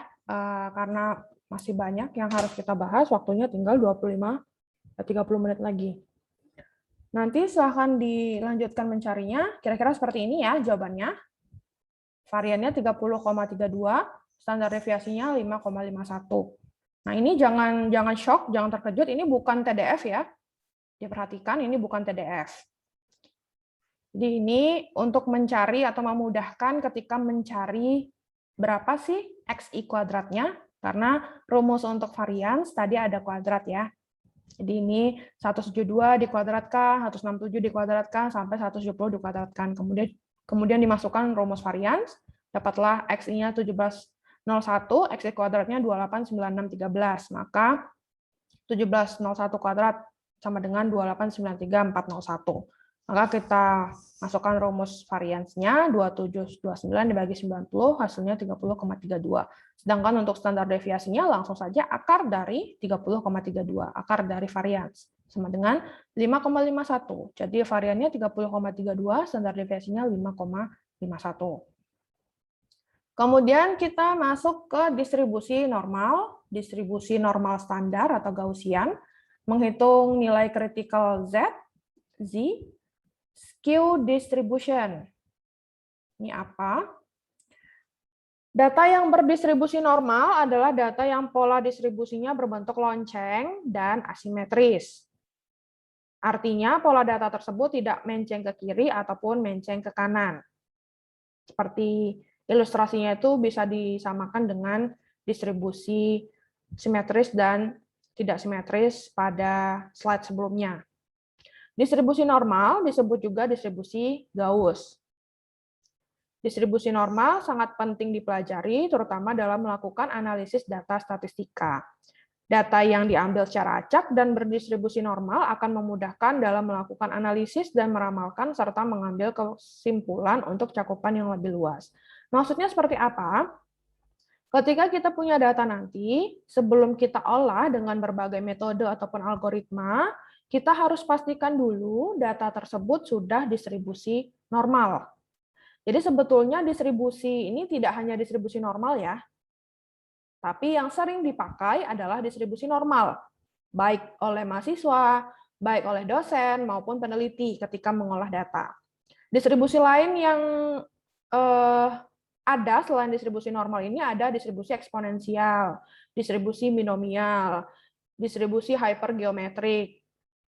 karena masih banyak yang harus kita bahas, waktunya tinggal 30 menit lagi. Nanti silahkan dilanjutkan mencarinya, kira-kira seperti ini ya jawabannya. Variannya 30,32, standar deviasinya 5,51. Nah ini jangan shock, jangan terkejut, ini bukan TDF ya. Diperhatikan, ini bukan TDF. Jadi ini untuk mencari atau memudahkan ketika mencari berapa sih XI kuadratnya, karena rumus untuk varians tadi ada kuadrat ya. Jadi ini 172 dikuadratkan, 167 dikuadratkan, sampai 170 dikuadratkan. Kemudian dimasukkan rumus varians, dapatlah XI-nya 1701, XI kuadratnya 289613. Maka 1701 kuadrat sama dengan 2893401. Maka kita masukkan rumus variansnya, 2729 dibagi 90, hasilnya 30,32. Sedangkan untuk standar deviasinya langsung saja akar dari 30,32, akar dari varians, sama dengan 5,51. Jadi variannya 30,32, standar deviasinya 5,51. Kemudian kita masuk ke distribusi normal standar atau Gaussian, menghitung nilai critical Z, skew distribution. Ini apa? Data yang berdistribusi normal adalah data yang pola distribusinya berbentuk lonceng dan asimetris. Artinya pola data tersebut tidak menceng ke kiri ataupun menceng ke kanan. Seperti ilustrasinya itu bisa disamakan dengan distribusi simetris dan tidak simetris pada slide sebelumnya. Distribusi normal disebut juga distribusi Gauss. Distribusi normal sangat penting dipelajari, terutama dalam melakukan analisis data statistika. Data yang diambil secara acak dan berdistribusi normal akan memudahkan dalam melakukan analisis dan meramalkan serta mengambil kesimpulan untuk cakupan yang lebih luas. Maksudnya seperti apa? Ketika kita punya data nanti, sebelum kita olah dengan berbagai metode ataupun algoritma, kita harus pastikan dulu data tersebut sudah distribusi normal. Jadi sebetulnya distribusi ini tidak hanya distribusi normal ya, tapi yang sering dipakai adalah distribusi normal, baik oleh mahasiswa, baik oleh dosen, maupun peneliti ketika mengolah data. Distribusi lain yang ada selain distribusi normal ini ada distribusi eksponensial, distribusi binomial, distribusi hypergeometrik,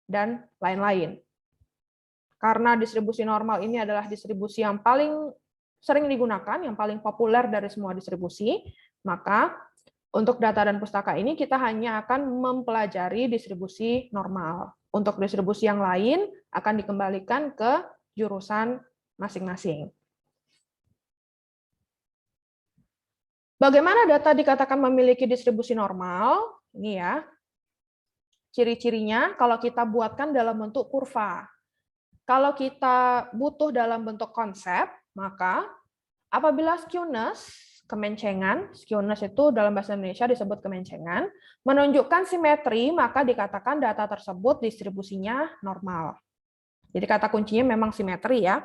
dan lain-lain. Karena distribusi normal ini adalah distribusi yang paling sering digunakan, yang paling populer dari semua distribusi, maka untuk data dan pustaka ini kita hanya akan mempelajari distribusi normal. Untuk distribusi yang lain akan dikembalikan ke jurusan masing-masing. Bagaimana data dikatakan memiliki distribusi normal? Ini ya. Ciri-cirinya kalau kita buatkan dalam bentuk kurva. Kalau kita butuh dalam bentuk konsep, maka apabila skewness, kemencengan, skewness itu dalam bahasa Indonesia disebut kemencengan, menunjukkan simetri, maka dikatakan data tersebut distribusinya normal. Jadi kata kuncinya memang simetri ya.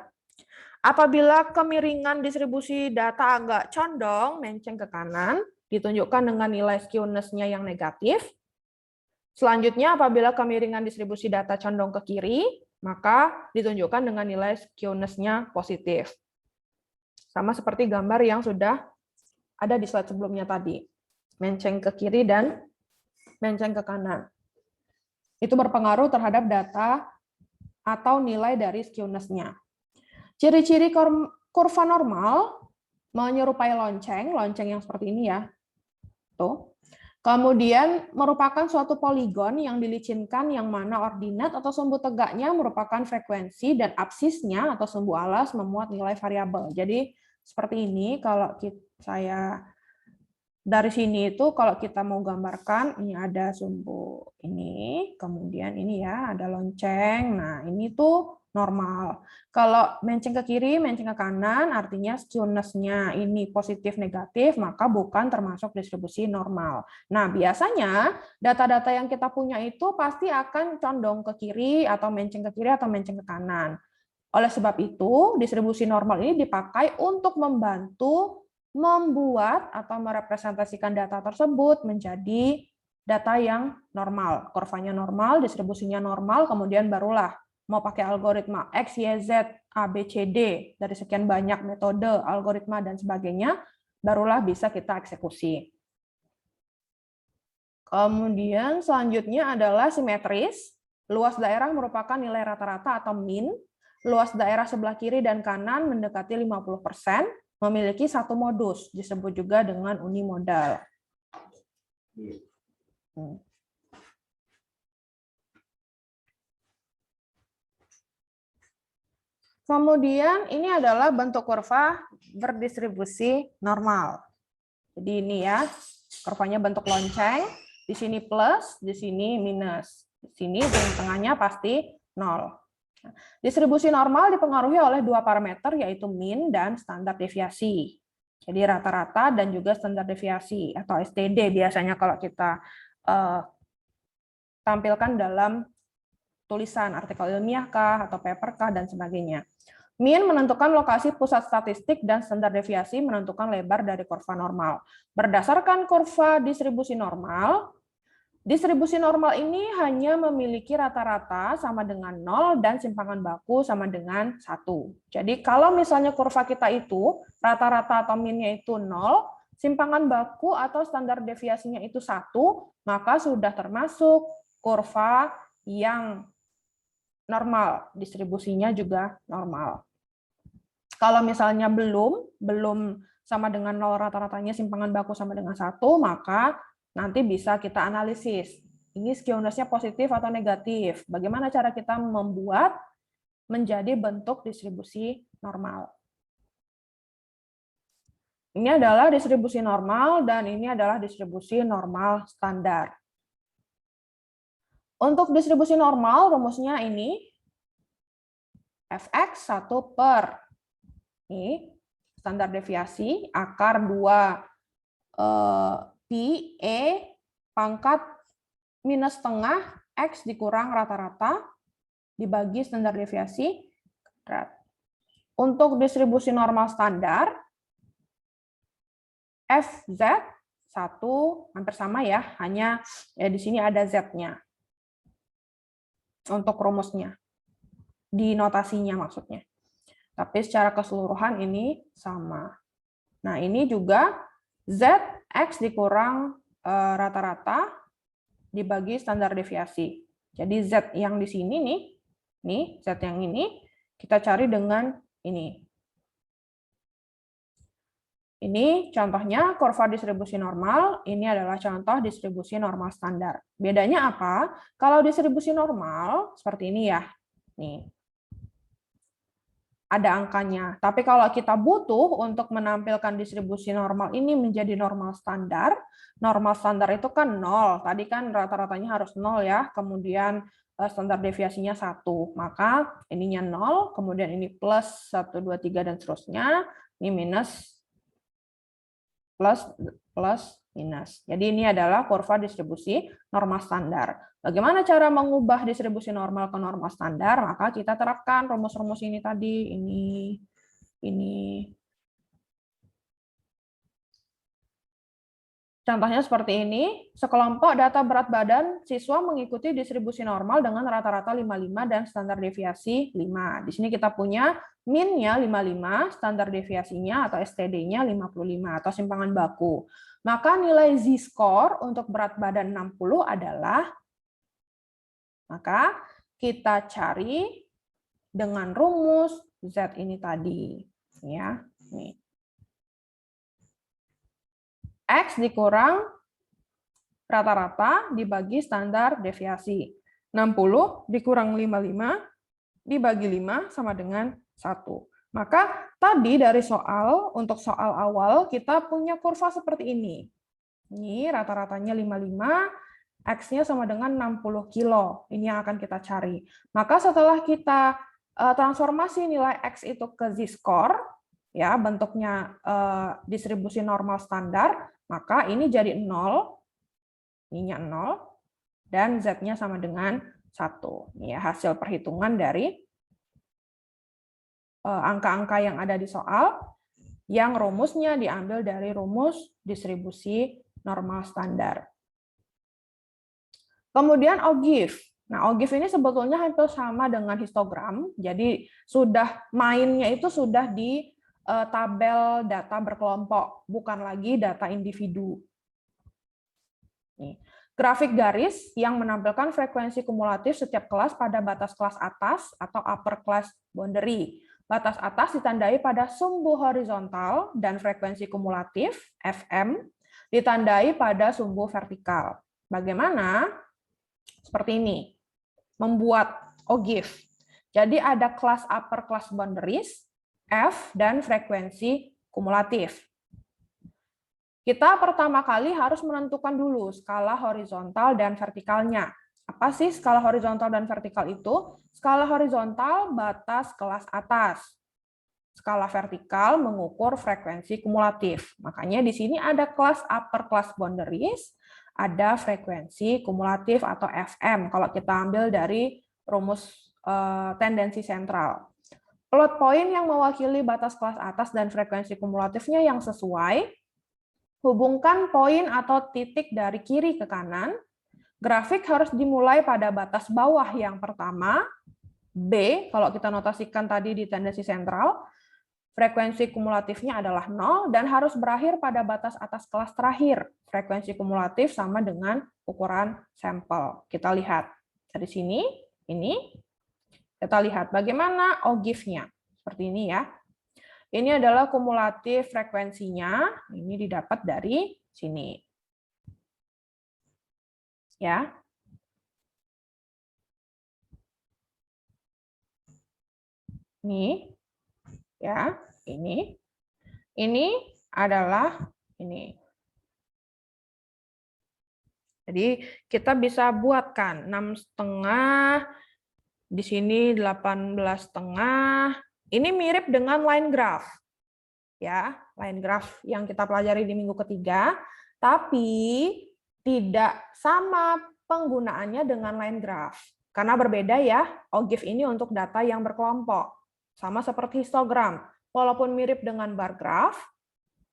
Apabila kemiringan distribusi data agak condong, menceng ke kanan, ditunjukkan dengan nilai skewness-nya yang negatif. Selanjutnya, apabila kemiringan distribusi data condong ke kiri, maka ditunjukkan dengan nilai skewness-nya positif. Sama seperti gambar yang sudah ada di slide sebelumnya tadi. menceng ke kiri dan menceng ke kanan. Itu berpengaruh terhadap data atau nilai dari skewness-nya. Ciri-ciri kurva normal menyerupai lonceng yang seperti ini ya. Tuh. Kemudian merupakan suatu poligon yang dilicinkan yang mana ordinat atau sumbu tegaknya merupakan frekuensi dan absisnya atau sumbu alas memuat nilai variabel. Jadi seperti ini kalau saya dari sini itu kalau kita mau gambarkan, ini ada sumbu ini, kemudian ini ya ada lonceng. Nah ini tuh normal. Kalau menceng ke kiri, menceng ke kanan, artinya skewness-nya ini positif negatif, maka bukan termasuk distribusi normal. Nah biasanya data-data yang kita punya itu pasti akan condong ke kiri atau menceng ke kiri atau menceng ke kanan. Oleh sebab itu, distribusi normal ini dipakai untuk membantu membuat atau merepresentasikan data tersebut menjadi data yang normal. Kurvanya normal, distribusinya normal, kemudian barulah mau pakai algoritma X, Y, Z, A, B, C, D, dari sekian banyak metode, algoritma, dan sebagainya, barulah bisa kita eksekusi. Kemudian selanjutnya adalah simetris. Luas daerah merupakan nilai rata-rata atau min. Luas daerah sebelah kiri dan kanan mendekati 50%, memiliki satu modus, disebut juga dengan unimodal. Kemudian ini adalah bentuk kurva berdistribusi normal. Jadi ini ya, kurvanya bentuk lonceng, di sini plus, di sini minus. Di sini tengah-tengahnya pasti 0. Distribusi normal dipengaruhi oleh dua parameter, yaitu min dan standar deviasi. Jadi rata-rata dan juga standar deviasi atau STD biasanya kalau kita tampilkan dalam tulisan artikel ilmiah kah atau paper kah dan sebagainya. Min menentukan lokasi pusat statistik dan standar deviasi menentukan lebar dari kurva normal. Berdasarkan kurva distribusi normal ini hanya memiliki rata-rata sama dengan 0 dan simpangan baku sama dengan 1. Jadi kalau misalnya kurva kita itu rata-rata atau minnya itu 0, simpangan baku atau standar deviasinya itu 1, maka sudah termasuk kurva yang normal, distribusinya juga normal. Kalau misalnya belum sama dengan 0 rata-ratanya, simpangan baku sama dengan 1, maka nanti bisa kita analisis. Ini skewness-nya positif atau negatif. Bagaimana cara kita membuat menjadi bentuk distribusi normal. Ini adalah distribusi normal dan ini adalah distribusi normal standar. Untuk distribusi normal, rumusnya ini fx 1 per ini standar deviasi akar 2 pi E pangkat minus setengah X dikurang rata-rata dibagi standar deviasi. Untuk distribusi normal standar, FZ 1 hampir sama ya, hanya ya di sini ada Z-nya. Untuk rumusnya, di notasinya maksudnya. Tapi secara keseluruhan ini sama. Nah ini juga ZX dikurang rata-rata dibagi standar deviasi. Jadi Z yang di sini nih Z yang ini kita cari dengan ini. Ini contohnya kurva distribusi normal, ini adalah contoh distribusi normal standar. Bedanya apa? Kalau distribusi normal seperti ini ya. Nih. Ada angkanya. Tapi kalau kita butuh untuk menampilkan distribusi normal ini menjadi normal standar itu kan 0. Tadi kan rata-ratanya harus 0 ya, kemudian standar deviasinya 1. Maka ininya 0, kemudian ini plus 1, 2, 3, dan seterusnya. Ini minus, plus, minus. Jadi ini adalah kurva distribusi normal standar. Bagaimana cara mengubah distribusi normal ke normal standar? Maka kita terapkan rumus-rumus ini tadi, ini. Contohnya seperti ini, sekelompok data berat badan siswa mengikuti distribusi normal dengan rata-rata 55 dan standar deviasi 5. Di sini kita punya min-nya 55, standar deviasinya atau STD-nya 55 atau simpangan baku. Maka nilai Z-score untuk berat badan 60 adalah, maka kita cari dengan rumus Z ini tadi. Ya, nih. X dikurang rata-rata dibagi standar deviasi. 60 dikurang 55 dibagi 5 sama dengan 1. Maka tadi dari soal, untuk soal awal kita punya kurva seperti ini. Ini rata-ratanya 55, X-nya sama dengan 60 kilo. Ini yang akan kita cari. Maka setelah kita transformasi nilai X itu ke Z-score, ya bentuknya distribusi normal standar, maka ini jadi 0, ininya 0, dan Z-nya sama dengan 1. Ini ya, hasil perhitungan dari angka-angka yang ada di soal, yang rumusnya diambil dari rumus distribusi normal standar. Kemudian OGIF. Nah, OGIF ini sebetulnya hampir sama dengan histogram, jadi sudah mainnya itu sudah di tabel data berkelompok, bukan lagi data individu. Nih, grafik garis yang menampilkan frekuensi kumulatif setiap kelas pada batas kelas atas atau upper class boundary. Batas atas ditandai pada sumbu horizontal dan frekuensi kumulatif, FM, ditandai pada sumbu vertikal. Bagaimana? Seperti ini. Membuat OGIF. Jadi ada kelas upper class boundaries, F, dan frekuensi kumulatif. Kita pertama kali harus menentukan dulu skala horizontal dan vertikalnya. Apa sih skala horizontal dan vertikal itu? Skala horizontal batas kelas atas. Skala vertikal mengukur frekuensi kumulatif. Makanya di sini ada kelas upper class boundaries, ada frekuensi kumulatif atau FM kalau kita ambil dari rumus tendensi sentral. Plot point yang mewakili batas kelas atas dan frekuensi kumulatifnya yang sesuai. Hubungkan poin atau titik dari kiri ke kanan. Grafik harus dimulai pada batas bawah yang pertama, B, kalau kita notasikan tadi di tendensi sentral, frekuensi kumulatifnya adalah 0, dan harus berakhir pada batas atas kelas terakhir. Frekuensi kumulatif sama dengan ukuran sampel. Kita lihat dari sini, ini. Kita lihat bagaimana OGIF-nya. Seperti ini ya. Ini adalah kumulatif frekuensinya. Ini didapat dari sini. Ya. Ini. Ya, ini. Ini adalah ini. Jadi kita bisa buatkan 6,5, di sini 18,5. Ini mirip dengan line graph. Ya, line graph yang kita pelajari di minggu ketiga, tapi tidak sama penggunaannya dengan line graph. Karena berbeda ya, OGIF ini untuk data yang berkelompok. Sama seperti histogram. Walaupun mirip dengan bar graph,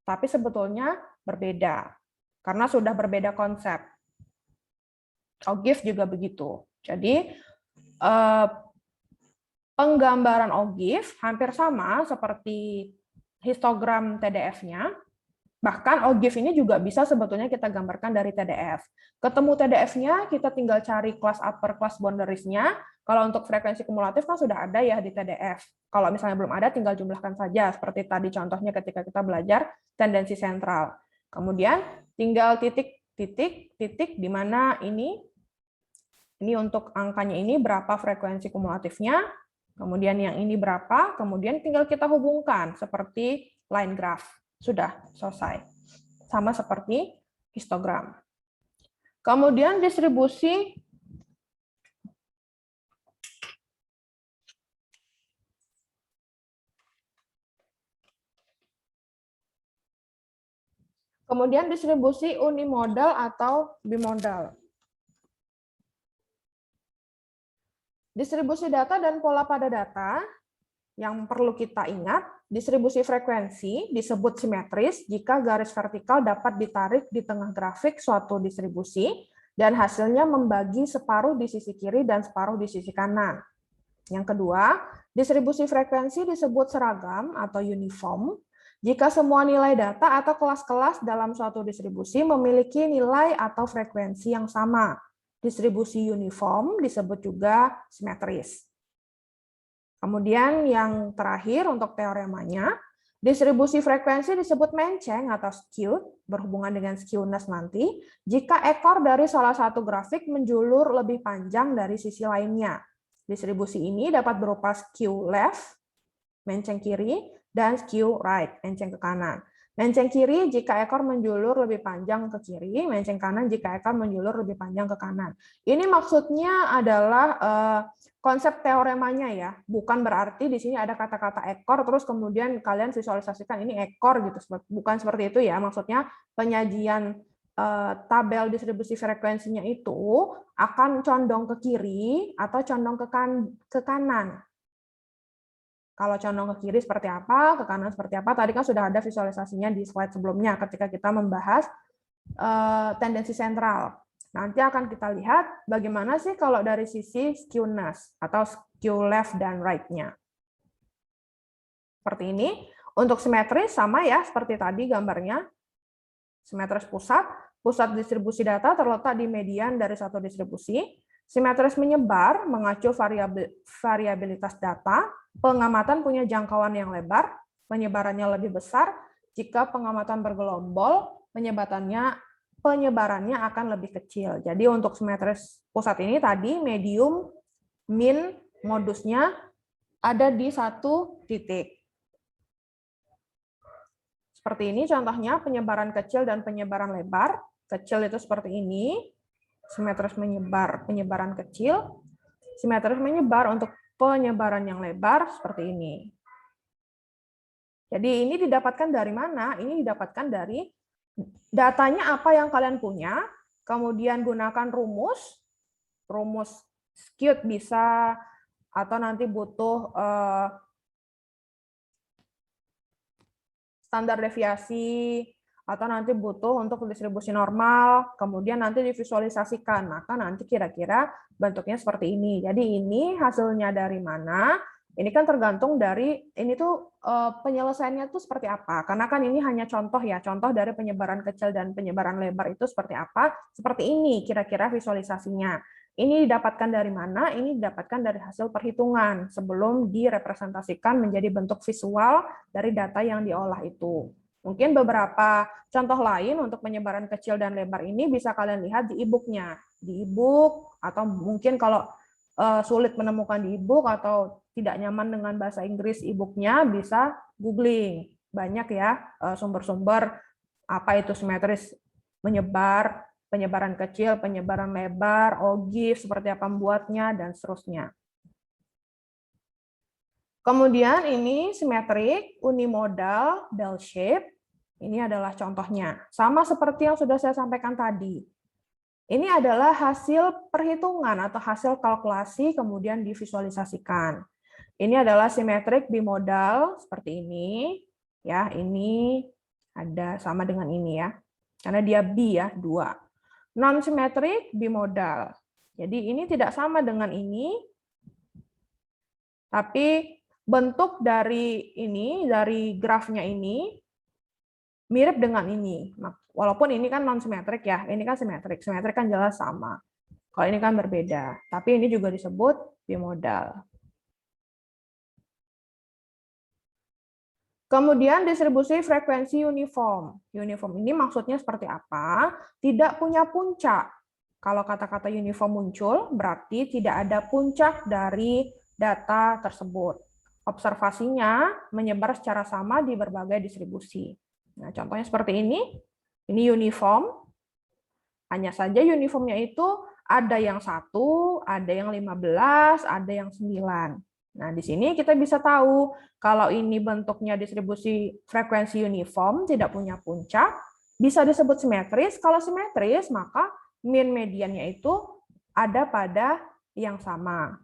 tapi sebetulnya berbeda. Karena sudah berbeda konsep. OGIF juga begitu. Jadi, penggambaran OGIF hampir sama seperti histogram TDF-nya. Bahkan OGIF ini juga bisa sebetulnya kita gambarkan dari TDF. Ketemu TDF-nya, kita tinggal cari kelas upper class boundaries-nya. Kalau untuk frekuensi kumulatif kan sudah ada ya di TDF. Kalau misalnya belum ada, tinggal jumlahkan saja. Seperti tadi contohnya ketika kita belajar tendensi sentral. Kemudian tinggal titik di mana ini untuk angkanya ini berapa frekuensi kumulatifnya, kemudian yang ini berapa, kemudian tinggal kita hubungkan seperti line graph. Sudah selesai. Sama seperti histogram. Kemudian distribusi unimodal atau bimodal. Distribusi data dan pola pada data yang perlu kita ingat, distribusi frekuensi disebut simetris jika garis vertikal dapat ditarik di tengah grafik suatu distribusi dan hasilnya membagi separuh di sisi kiri dan separuh di sisi kanan. Yang kedua, distribusi frekuensi disebut seragam atau uniform jika semua nilai data atau kelas-kelas dalam suatu distribusi memiliki nilai atau frekuensi yang sama. Distribusi uniform disebut juga simetris. Kemudian yang terakhir untuk teoremanya, distribusi frekuensi disebut menceng atau skewed, berhubungan dengan skewness nanti, jika ekor dari salah satu grafik menjulur lebih panjang dari sisi lainnya. Distribusi ini dapat berupa skew left, menceng kiri, dan skew right, menceng ke kanan. Menceng kiri jika ekor menjulur lebih panjang ke kiri, menceng kanan jika ekor menjulur lebih panjang ke kanan. Ini maksudnya adalah konsep teoremanya ya, bukan berarti di sini ada kata-kata ekor terus kemudian kalian visualisasikan ini ekor gitu, bukan seperti itu ya. Maksudnya penyajian tabel distribusi frekuensinya itu akan condong ke kiri atau condong ke kanan. Kalau condong ke kiri seperti apa, ke kanan seperti apa, tadi kan sudah ada visualisasinya di slide sebelumnya ketika kita membahas tendensi sentral. Nanti akan kita lihat bagaimana sih kalau dari sisi skewness atau skew left dan right-nya. Seperti ini. Untuk simetris sama ya, seperti tadi gambarnya. Simetris pusat distribusi data terletak di median dari satu distribusi. Simetris menyebar, mengacu variabilitas data. Pengamatan punya jangkauan yang lebar, penyebarannya lebih besar. Jika pengamatan bergelombol, penyebarannya akan lebih kecil. Jadi untuk simetris pusat ini tadi medium, min, modusnya ada di satu titik. Seperti ini contohnya penyebaran kecil dan penyebaran lebar. Kecil itu seperti ini. Simetris menyebar, penyebaran kecil. Simetris menyebar untuk penyebaran yang lebar seperti ini. Jadi ini didapatkan dari mana? Ini didapatkan dari datanya apa yang kalian punya, kemudian gunakan rumus skewed bisa, atau nanti butuh standar deviasi, atau nanti butuh untuk distribusi normal, kemudian nanti divisualisasikan, maka nanti kira-kira bentuknya seperti ini. Jadi ini hasilnya dari mana? Ini kan tergantung dari ini tuh penyelesaiannya tuh seperti apa. Karena kan ini hanya contoh ya, contoh dari penyebaran kecil dan penyebaran lebar itu seperti apa? Seperti ini kira-kira visualisasinya. Ini didapatkan dari mana? Ini didapatkan dari hasil perhitungan sebelum direpresentasikan menjadi bentuk visual dari data yang diolah itu. Mungkin beberapa contoh lain untuk penyebaran kecil dan lebar ini bisa kalian lihat di e-book-nya. Di e-book, atau mungkin kalau sulit menemukan di e-book atau tidak nyaman dengan bahasa Inggris e-book-nya, bisa googling. Banyak ya sumber-sumber apa itu simetris menyebar, penyebaran kecil, penyebaran lebar, OGIF, seperti apa membuatnya, dan seterusnya. Kemudian ini simetrik, unimodal, bell shape. Ini adalah contohnya. Sama seperti yang sudah saya sampaikan tadi. Ini adalah hasil perhitungan atau hasil kalkulasi kemudian divisualisasikan. Ini adalah simetrik bimodal seperti ini. Ya, ini ada sama dengan ini ya. Karena dia bi ya, 2. Non-simetrik bimodal. Jadi ini tidak sama dengan ini. Tapi bentuk dari ini, dari grafnya ini mirip dengan ini. Walaupun ini kan non-simetrik ya, ini kan simetrik. Simetrik kan jelas sama. Kalau ini kan berbeda. Tapi ini juga disebut bimodal. Kemudian distribusi frekuensi uniform. Uniform ini maksudnya seperti apa? Tidak punya puncak. Kalau kata-kata uniform muncul, berarti tidak ada puncak dari data tersebut. Observasinya menyebar secara sama di berbagai distribusi. Nah, contohnya seperti ini uniform, hanya saja uniformnya itu ada yang 1, ada yang 15, ada yang 9. Nah, di sini kita bisa tahu kalau ini bentuknya distribusi frekuensi uniform, tidak punya puncak, bisa disebut simetris. Kalau simetris, maka mean mediannya itu ada pada yang sama.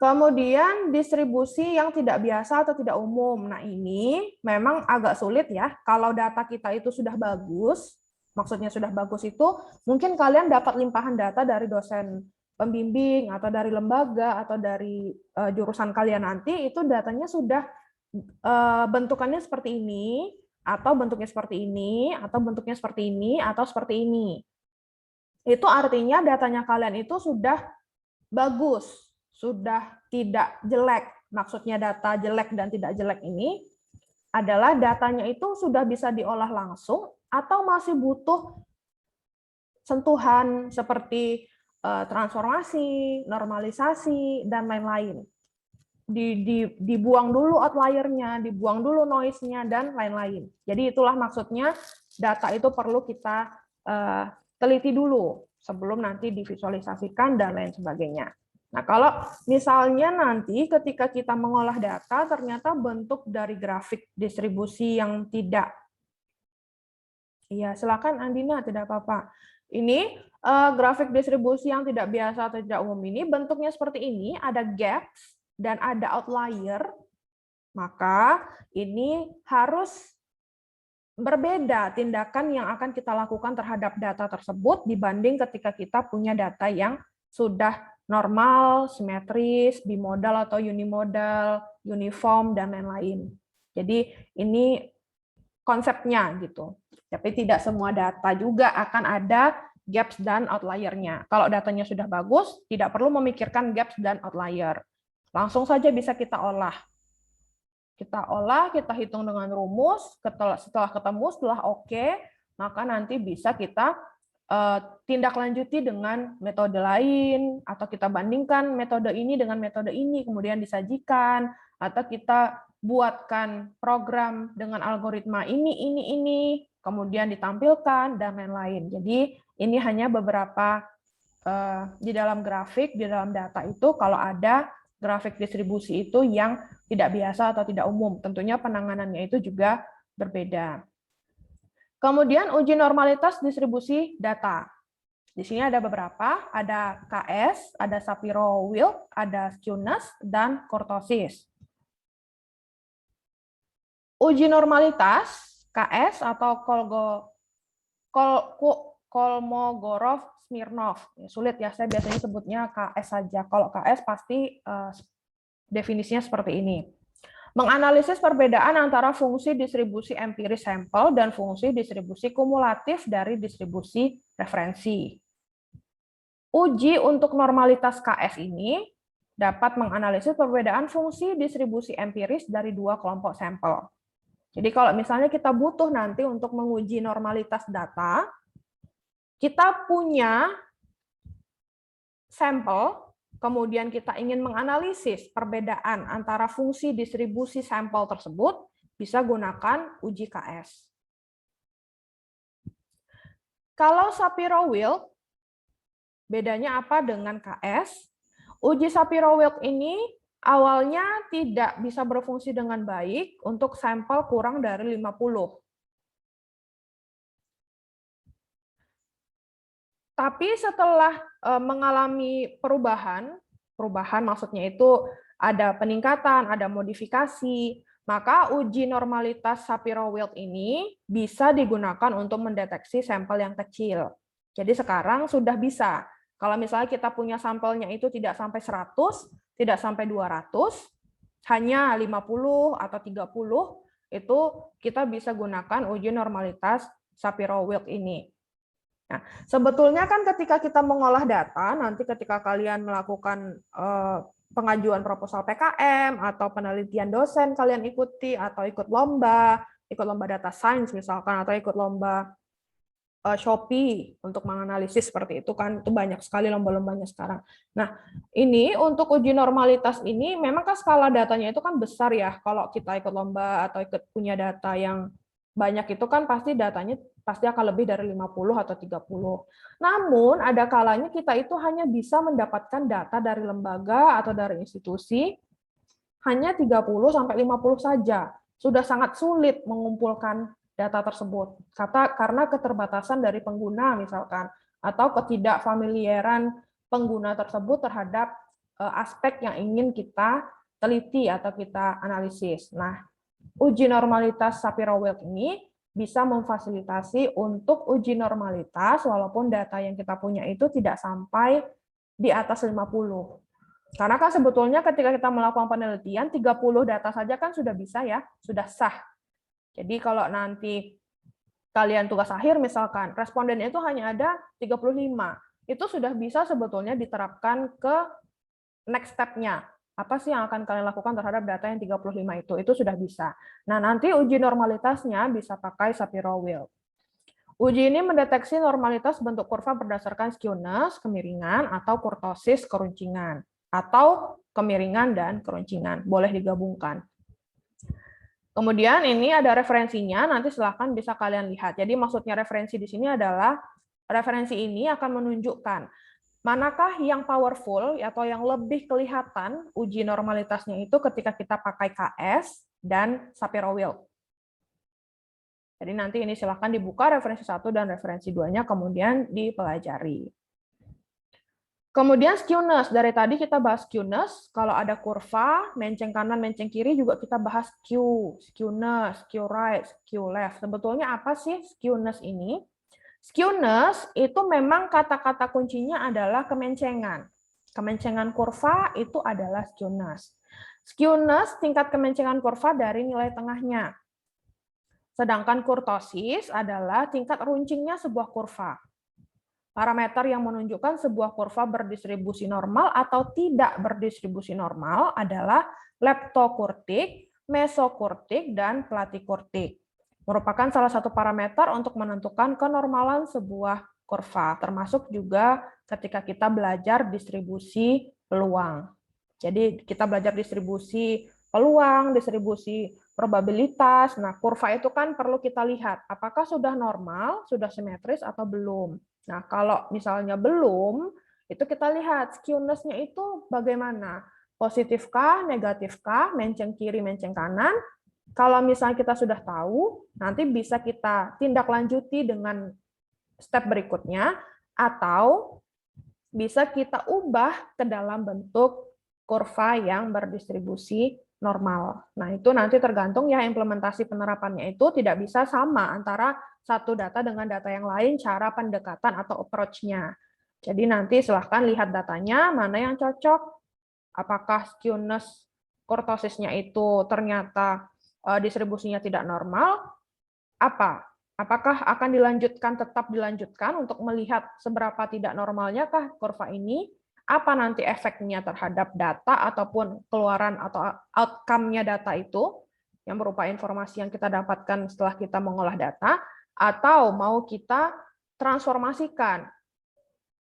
Kemudian distribusi yang tidak biasa atau tidak umum. Nah, ini memang agak sulit ya. Kalau data kita itu sudah bagus, maksudnya sudah bagus itu mungkin kalian dapat limpahan data dari dosen pembimbing atau dari lembaga atau dari jurusan kalian nanti, itu datanya sudah bentukannya seperti ini, atau bentuknya seperti ini, atau bentuknya seperti ini, atau seperti ini. Itu artinya datanya kalian itu sudah bagus, sudah tidak jelek. Maksudnya data jelek dan tidak jelek ini adalah datanya itu sudah bisa diolah langsung atau masih butuh sentuhan seperti transformasi, normalisasi, dan lain-lain. Dibuang dulu outlier-nya, dibuang dulu noise-nya, dan lain-lain. Jadi itulah maksudnya data itu perlu kita teliti dulu sebelum nanti divisualisasikan dan lain sebagainya. Nah, kalau misalnya nanti ketika kita mengolah data, ternyata bentuk dari grafik distribusi yang tidak. Iya, silakan Andina, tidak apa-apa. Ini grafik distribusi yang tidak biasa atau tidak umum ini, bentuknya seperti ini, ada gaps dan ada outlier, maka ini harus berbeda tindakan yang akan kita lakukan terhadap data tersebut dibanding ketika kita punya data yang sudah normal, simetris, bimodal atau unimodal, uniform, dan lain-lain. Jadi ini konsepnya gitu. Tapi tidak semua data juga akan ada gaps dan outlier-nya. Kalau datanya sudah bagus, tidak perlu memikirkan gaps dan outlier. Langsung saja bisa kita olah. Kita olah, kita hitung dengan rumus, setelah ketemu, setelah oke, maka nanti bisa kita tindak lanjuti dengan metode lain, atau kita bandingkan metode ini dengan metode ini, kemudian disajikan, atau kita buatkan program dengan algoritma ini, kemudian ditampilkan, dan lain-lain. Jadi ini hanya beberapa di dalam grafik, di dalam data itu, kalau ada grafik distribusi itu yang tidak biasa atau tidak umum, tentunya penanganannya itu juga berbeda. Kemudian uji normalitas distribusi data. Di sini ada beberapa, ada KS, ada Shapiro-Wilk, ada Skewness, dan kurtosis. Uji normalitas KS atau Kolmogorov-Smirnov. Sulit ya, saya biasanya sebutnya KS saja. Kalau KS pasti definisinya seperti ini. Menganalisis perbedaan antara fungsi distribusi empiris sampel dan fungsi distribusi kumulatif dari distribusi referensi. Uji untuk normalitas KS ini dapat menganalisis perbedaan fungsi distribusi empiris dari dua kelompok sampel. Jadi kalau misalnya kita butuh nanti untuk menguji normalitas data, kita punya sampel, kemudian kita ingin menganalisis perbedaan antara fungsi distribusi sampel tersebut, bisa gunakan uji KS. Kalau Shapiro-Wilk, bedanya apa dengan KS? Uji Shapiro-Wilk ini awalnya tidak bisa berfungsi dengan baik untuk sampel kurang dari 50. Tapi setelah mengalami perubahan maksudnya itu ada peningkatan, ada modifikasi, maka uji normalitas Shapiro-Wilk ini bisa digunakan untuk mendeteksi sampel yang kecil. Jadi sekarang sudah bisa. Kalau misalnya kita punya sampelnya itu tidak sampai 100, tidak sampai 200, hanya 50 atau 30, itu kita bisa gunakan uji normalitas Shapiro-Wilk ini. Nah, sebetulnya kan ketika kita mengolah data, nanti ketika kalian melakukan pengajuan proposal PKM atau penelitian dosen kalian ikuti, atau ikut lomba data science misalkan, atau ikut lomba Shopee untuk menganalisis seperti itu kan, itu banyak sekali lomba-lombanya sekarang. Nah, ini untuk uji normalitas ini memang kan skala datanya itu kan besar ya. Kalau kita ikut lomba atau ikut punya data yang banyak itu kan pasti datanya pasti akan lebih dari 50 atau 30. Namun ada kalanya kita itu hanya bisa mendapatkan data dari lembaga atau dari institusi hanya 30 sampai 50 saja. Sudah sangat sulit mengumpulkan data tersebut karena keterbatasan dari pengguna misalkan, atau ketidakfamiliaran pengguna tersebut terhadap aspek yang ingin kita teliti atau kita analisis. Nah, uji normalitas Shapiro-Wilk ini bisa memfasilitasi untuk uji normalitas walaupun data yang kita punya itu tidak sampai di atas 50. Karena kan sebetulnya ketika kita melakukan penelitian, 30 data saja kan sudah bisa ya, sudah sah. Jadi kalau nanti kalian tugas akhir misalkan, respondennya itu hanya ada 35, itu sudah bisa sebetulnya diterapkan ke next step-nya. Apa sih yang akan kalian lakukan terhadap data yang 35 itu sudah bisa. Nah, nanti uji normalitasnya bisa pakai Shapiro-Wilk. Uji ini mendeteksi normalitas bentuk kurva berdasarkan skewness, kemiringan, atau kurtosis, keruncingan. Atau kemiringan dan keruncingan. Boleh digabungkan. Kemudian ini ada referensinya, nanti silahkan bisa kalian lihat. Jadi maksudnya referensi di sini adalah, referensi ini akan menunjukkan manakah yang powerful atau yang lebih kelihatan uji normalitasnya itu ketika kita pakai KS dan Shapiro-Wilk. Jadi nanti ini silahkan dibuka referensi 1 dan referensi 2-nya, kemudian dipelajari. Kemudian skewness, dari tadi kita bahas skewness, kalau ada kurva, menceng kanan, menceng kiri juga kita bahas skew, skewness, skew right, skew left. Sebetulnya apa sih skewness ini? Skewness itu memang kata-kata kuncinya adalah kemencengan. Kemencengan kurva itu adalah skewness. Skewness tingkat kemencengan kurva dari nilai tengahnya. Sedangkan kurtosis adalah tingkat runcingnya sebuah kurva. Parameter yang menunjukkan sebuah kurva berdistribusi normal atau tidak berdistribusi normal adalah leptokurtik, mesokurtik, dan platikurtik. Merupakan salah satu parameter untuk menentukan kenormalan sebuah kurva, termasuk juga ketika kita belajar distribusi peluang. Jadi kita belajar distribusi peluang, distribusi probabilitas. Nah, kurva itu kan perlu kita lihat apakah sudah normal, sudah simetris atau belum. Nah, kalau misalnya belum, itu kita lihat skewness-nya itu bagaimana. Positifkah, negatifkah, menceng kiri, menceng kanan. Kalau misalnya kita sudah tahu, nanti bisa kita tindak lanjuti dengan step berikutnya, atau bisa kita ubah ke dalam bentuk kurva yang berdistribusi normal. Nah, itu nanti tergantung ya implementasi penerapannya itu tidak bisa sama antara satu data dengan data yang lain, cara pendekatan atau approach-nya. Jadi nanti silahkan lihat datanya, mana yang cocok, apakah skewness kurtosisnya itu ternyata distribusinya tidak normal, apakah akan tetap dilanjutkan untuk melihat seberapa tidak normalnya kah kurva ini, apa nanti efeknya terhadap data ataupun keluaran atau outcome-nya data itu, yang berupa informasi yang kita dapatkan setelah kita mengolah data, atau mau kita transformasikan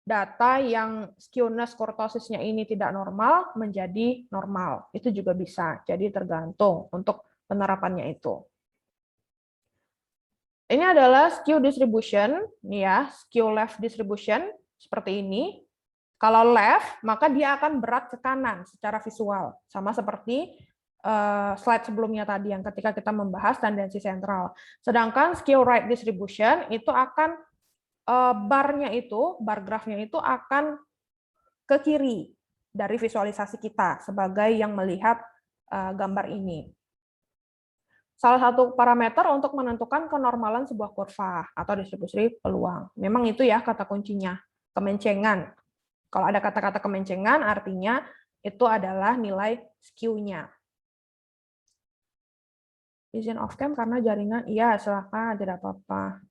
data yang skewness kurtosisnya ini tidak normal menjadi normal. Itu juga bisa, jadi tergantung untuk penerapannya itu. Ini adalah skew distribution, nih ya, skew left distribution, seperti ini. Kalau left, maka dia akan berat ke kanan secara visual, sama seperti slide sebelumnya tadi yang ketika kita membahas tendensi sentral. Sedangkan skew right distribution itu akan bar-nya itu, bar graph-nya itu akan ke kiri dari visualisasi kita sebagai yang melihat gambar ini. Salah satu parameter untuk menentukan kenormalan sebuah kurva atau distribusi peluang. Memang itu ya kata kuncinya, kemencengan. Kalau ada kata-kata kemencengan, artinya itu adalah nilai skew-nya. Izin off cam karena jaringan, iya silakan, tidak apa-apa.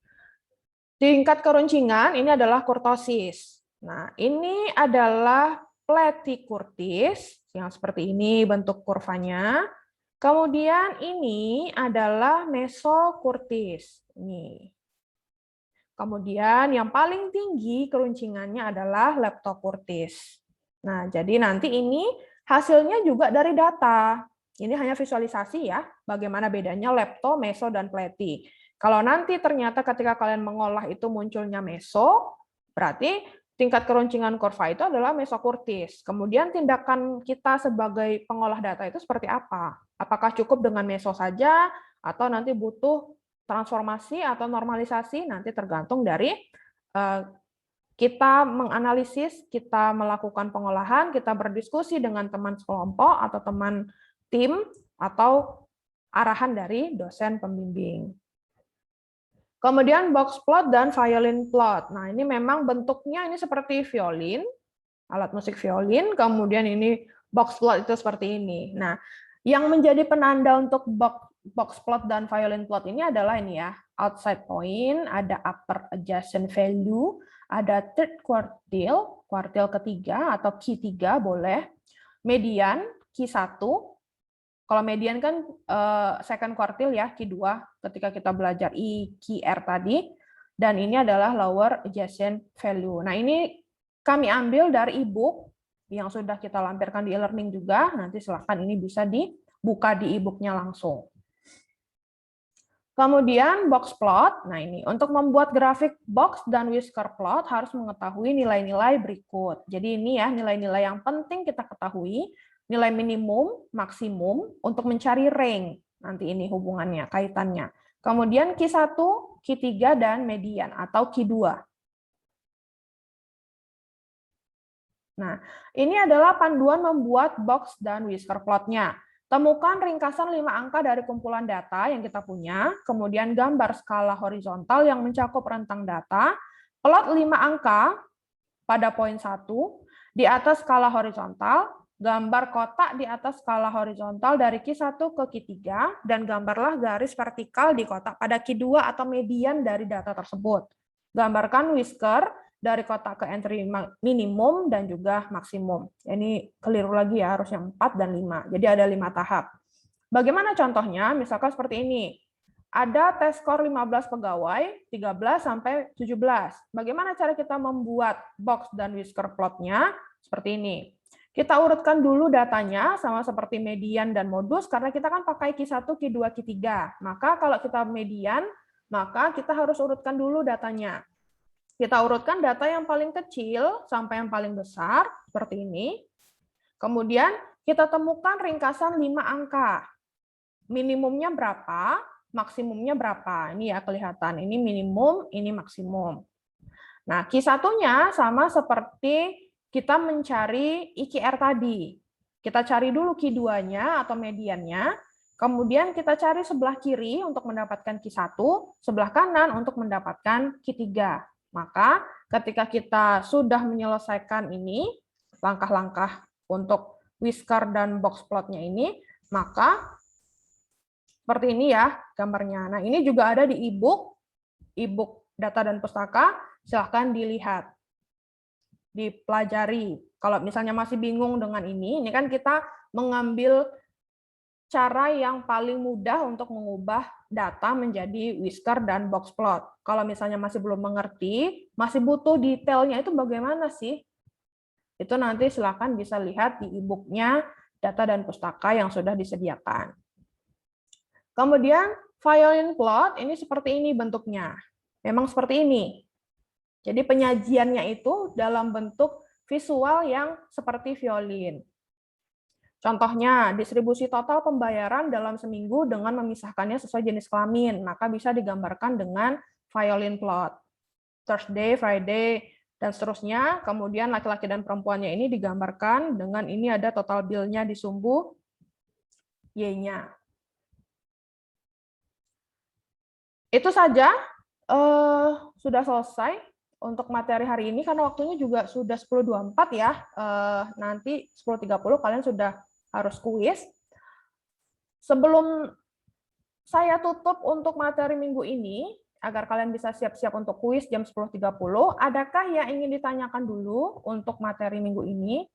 Tingkat keruncingan, ini adalah kurtosis. Nah, ini adalah platikurtis, yang seperti ini bentuk kurvanya. Kemudian ini adalah mesokurtis. Ini. Kemudian yang paling tinggi keruncingannya adalah leptokurtis. Nah, jadi nanti ini hasilnya juga dari data. Ini hanya visualisasi ya, bagaimana bedanya lepto, meso, dan pleti. Kalau nanti ternyata ketika kalian mengolah itu munculnya meso, berarti tingkat keruncingan kurva itu adalah mesokurtis. Kemudian tindakan kita sebagai pengolah data itu seperti apa? Apakah cukup dengan meso saja, atau nanti butuh transformasi atau normalisasi? Nanti tergantung dari Kita menganalisis, kita melakukan pengolahan, kita berdiskusi dengan teman sekelompok atau teman tim, atau arahan dari dosen pembimbing. Kemudian box plot dan violin plot. Nah, ini memang bentuknya ini seperti violin, alat musik violin, kemudian ini box plot itu seperti ini. Nah, yang menjadi penanda untuk box plot dan violin plot ini adalah ini ya, outside point, ada upper adjacent value, ada third quartile, kuartil ketiga atau Q3 boleh, median, Q1, kalau median kan second quartile ya, Q2 ketika kita belajar IQR tadi, dan ini adalah lower adjacent value. Nah, ini kami ambil dari e-book yang sudah kita lampirkan di e-learning juga, nanti silahkan ini bisa dibuka di e-booknya langsung. Kemudian box plot, nah ini untuk membuat grafik box dan whisker plot harus mengetahui nilai-nilai berikut. Jadi ini ya nilai-nilai yang penting kita ketahui, nilai minimum, maksimum untuk mencari range. Nanti ini hubungannya, kaitannya. Kemudian Q1, Q3 dan median atau Q2. Nah, ini adalah panduan membuat box dan whisker plotnya. Temukan ringkasan 5 angka dari kumpulan data yang kita punya, kemudian gambar skala horizontal yang mencakup rentang data, plot 5 angka pada poin 1, di atas skala horizontal, gambar kotak di atas skala horizontal dari Q1 ke Q3, dan gambarlah garis vertikal di kotak pada Q2 atau median dari data tersebut. Gambarkan whisker dari kotak ke entry minimum dan juga maksimum. Ini keliru lagi ya, harus yang 4 dan 5. Jadi ada 5 tahap. Bagaimana contohnya? Misalkan seperti ini. Ada tes skor 15 pegawai, 13 sampai 17. Bagaimana cara kita membuat box dan whisker plotnya? Seperti ini. Kita urutkan dulu datanya sama seperti median dan modus karena kita kan pakai Q1, Q2, Q3. Maka kalau kita median, maka kita harus urutkan dulu datanya. Kita urutkan data yang paling kecil sampai yang paling besar, seperti ini. Kemudian kita temukan ringkasan 5 angka. Minimumnya berapa, maksimumnya berapa. Ini ya kelihatan, ini minimum, ini maksimum. Nah, Q1-nya sama seperti kita mencari IQR tadi. Kita cari dulu Q2-nya atau mediannya, kemudian kita cari sebelah kiri untuk mendapatkan Q1, sebelah kanan untuk mendapatkan Q3. Maka ketika kita sudah menyelesaikan ini, langkah-langkah untuk whisker dan box plotnya ini, maka seperti ini ya gambarnya. Nah, ini juga ada di e-book data dan pustaka, silahkan dilihat, dipelajari. Kalau misalnya masih bingung dengan ini kan kita mengambil cara yang paling mudah untuk mengubah data menjadi whisker dan box plot. Kalau misalnya masih belum mengerti, masih butuh detailnya itu bagaimana sih? Itu nanti silakan bisa lihat di e-booknya data dan pustaka yang sudah disediakan. Kemudian violin plot ini seperti ini bentuknya. Memang seperti ini. Jadi penyajiannya itu dalam bentuk visual yang seperti violin. Contohnya, distribusi total pembayaran dalam seminggu dengan memisahkannya sesuai jenis kelamin, maka bisa digambarkan dengan violin plot. Thursday, Friday, dan seterusnya. Kemudian laki-laki dan perempuannya ini digambarkan dengan ini ada total bill-nya di sumbu Y-nya. Itu saja, sudah selesai untuk materi hari ini, karena waktunya juga sudah 10.24 ya. Nanti 10.30 kalian sudah harus kuis. Sebelum saya tutup untuk materi minggu ini, agar kalian bisa siap-siap untuk kuis jam 10.30, adakah yang ingin ditanyakan dulu untuk materi minggu ini?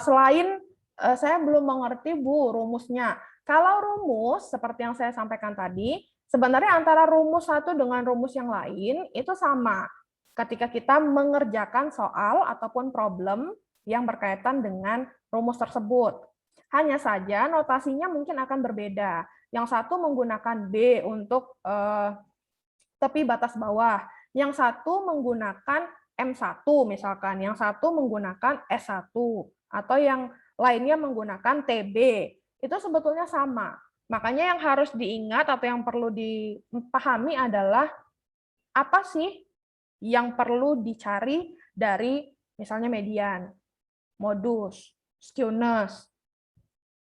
Selain saya belum mengerti, Bu, rumusnya. Kalau rumus, seperti yang saya sampaikan tadi, sebenarnya antara rumus satu dengan rumus yang lain itu sama ketika kita mengerjakan soal ataupun problem yang berkaitan dengan rumus tersebut. Hanya saja notasinya mungkin akan berbeda. Yang satu menggunakan B untuk tepi batas bawah, yang satu menggunakan M1 misalkan, yang satu menggunakan S1, atau yang lainnya menggunakan TB. Itu sebetulnya sama. Makanya yang harus diingat atau yang perlu dipahami adalah apa sih yang perlu dicari dari misalnya median, modus, skewness,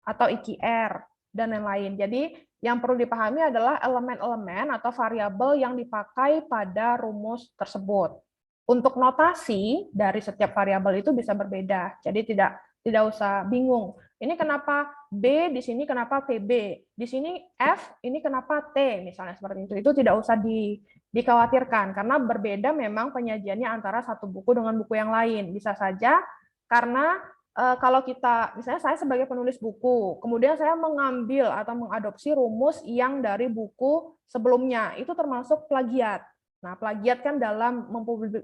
atau IQR, dan lain-lain. Jadi yang perlu dipahami adalah elemen-elemen atau variabel yang dipakai pada rumus tersebut. Untuk notasi dari setiap variabel itu bisa berbeda. Jadi tidak usah bingung. Ini kenapa B, di sini kenapa PB, di sini F, ini kenapa T, misalnya seperti itu. Itu tidak usah dikhawatirkan, karena berbeda memang penyajiannya antara satu buku dengan buku yang lain. Bisa saja karena kalau kita, misalnya saya sebagai penulis buku, kemudian saya mengambil atau mengadopsi rumus yang dari buku sebelumnya, itu termasuk plagiat. Nah, plagiat kan dalam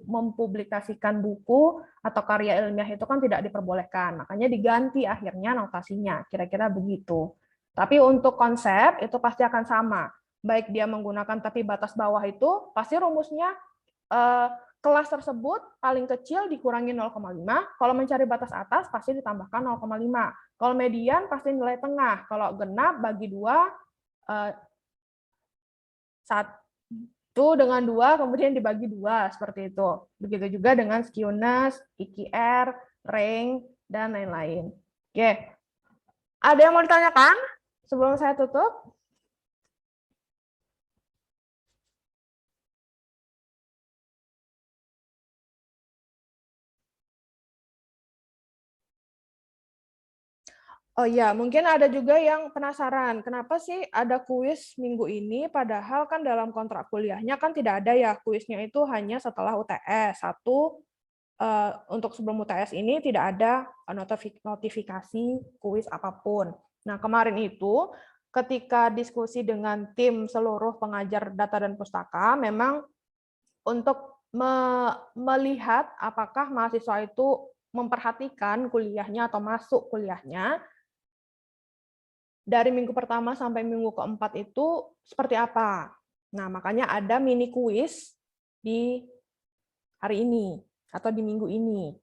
mempublikasikan buku atau karya ilmiah itu kan tidak diperbolehkan, makanya diganti akhirnya notasinya, kira-kira begitu. Tapi untuk konsep itu pasti akan sama, baik dia menggunakan tapi batas bawah itu pasti rumusnya kelas tersebut paling kecil dikurangi 0,5, kalau mencari batas atas pasti ditambahkan 0,5. Kalau median pasti nilai tengah, kalau genap bagi 2, 1 dengan 2 kemudian dibagi 2, seperti itu. Begitu juga dengan skewness, IQR, rank, dan lain-lain. Oke. Ada yang mau ditanyakan sebelum saya tutup? Oh iya, mungkin ada juga yang penasaran, kenapa sih ada kuis minggu ini, padahal kan dalam kontrak kuliahnya kan tidak ada ya, kuisnya itu hanya setelah UTS. Untuk sebelum UTS ini tidak ada notifikasi kuis apapun. Nah, kemarin itu ketika diskusi dengan tim seluruh pengajar data dan pustaka, memang untuk melihat apakah mahasiswa itu memperhatikan kuliahnya atau masuk kuliahnya, dari minggu pertama sampai minggu keempat itu seperti apa. Nah, makanya ada mini kuis di hari ini atau di minggu ini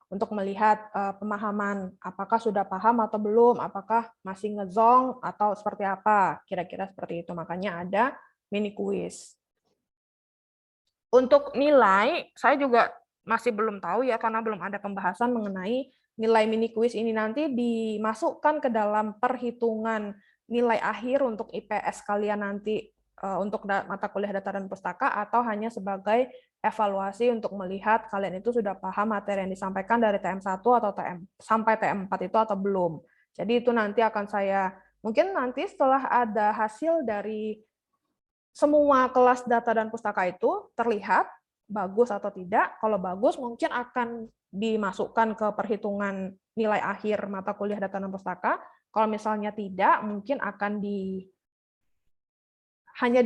untuk melihat pemahaman apakah sudah paham atau belum, apakah masih ngezong atau seperti apa, kira-kira seperti itu. Makanya ada mini kuis. Untuk nilai, saya juga masih belum tahu ya, karena belum ada pembahasan mengenai nilai mini kuis ini nanti dimasukkan ke dalam perhitungan nilai akhir untuk IPS kalian nanti untuk mata kuliah data dan pustaka, atau hanya sebagai evaluasi untuk melihat kalian itu sudah paham materi yang disampaikan dari TM1 atau sampai TM4 itu atau belum. Jadi itu nanti akan saya, mungkin nanti setelah ada hasil dari semua kelas data dan pustaka itu terlihat bagus atau tidak. Kalau bagus mungkin akan dimasukkan ke perhitungan nilai akhir mata kuliah data dan pustaka. Kalau misalnya tidak, mungkin akan hanya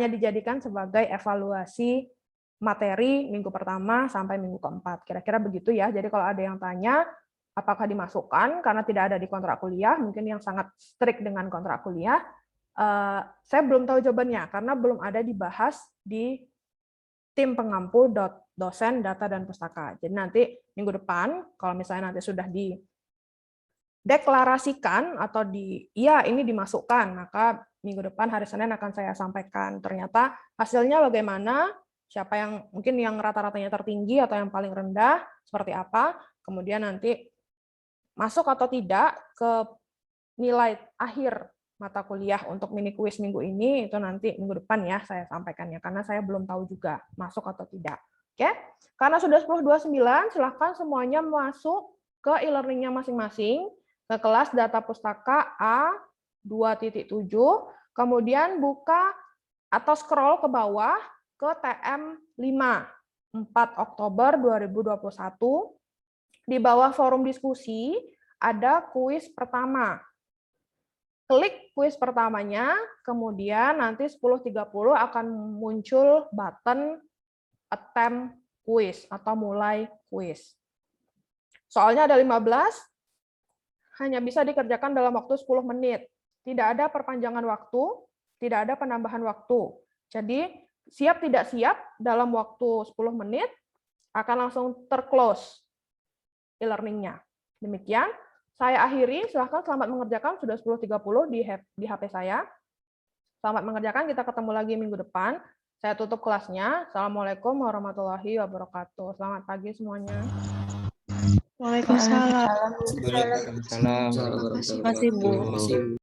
dijadikan sebagai evaluasi materi minggu pertama sampai minggu keempat. Kira-kira begitu ya. Jadi kalau ada yang tanya apakah dimasukkan karena tidak ada di kontrak kuliah, mungkin yang sangat strict dengan kontrak kuliah, saya belum tahu jawabannya karena belum ada dibahas di tim pengampu dosen data dan pustaka. Jadi nanti minggu depan, kalau misalnya nanti sudah dideklarasikan atau ini dimasukkan, maka minggu depan hari Senin akan saya sampaikan. Ternyata hasilnya bagaimana, siapa yang mungkin yang rata-ratanya tertinggi atau yang paling rendah, seperti apa, kemudian nanti masuk atau tidak ke nilai akhir mata kuliah untuk mini kuis minggu ini, itu nanti minggu depan ya saya sampaikannya, karena saya belum tahu juga masuk atau tidak. Oke, karena sudah 10.29, silahkan semuanya masuk ke e-learning-nya masing-masing, ke kelas data pustaka A 2.7, kemudian buka atau scroll ke bawah ke TM 5, 4 Oktober 2021, di bawah forum diskusi ada kuis pertama. Klik kuis pertamanya, kemudian nanti 10.30 akan muncul button attempt kuis atau mulai kuis. Soalnya ada 15, hanya bisa dikerjakan dalam waktu 10 menit. Tidak ada perpanjangan waktu, tidak ada penambahan waktu. Jadi, siap tidak siap dalam waktu 10 menit akan langsung terclose e-learning-nya. Demikian. Saya akhiri, silahkan selamat mengerjakan, sudah 10.30 di HP saya. Selamat mengerjakan, kita ketemu lagi minggu depan. Saya tutup kelasnya. Assalamualaikum warahmatullahi wabarakatuh. Selamat pagi semuanya. Waalaikumsalam. Waalaikumsalam. Terima kasih, Bu.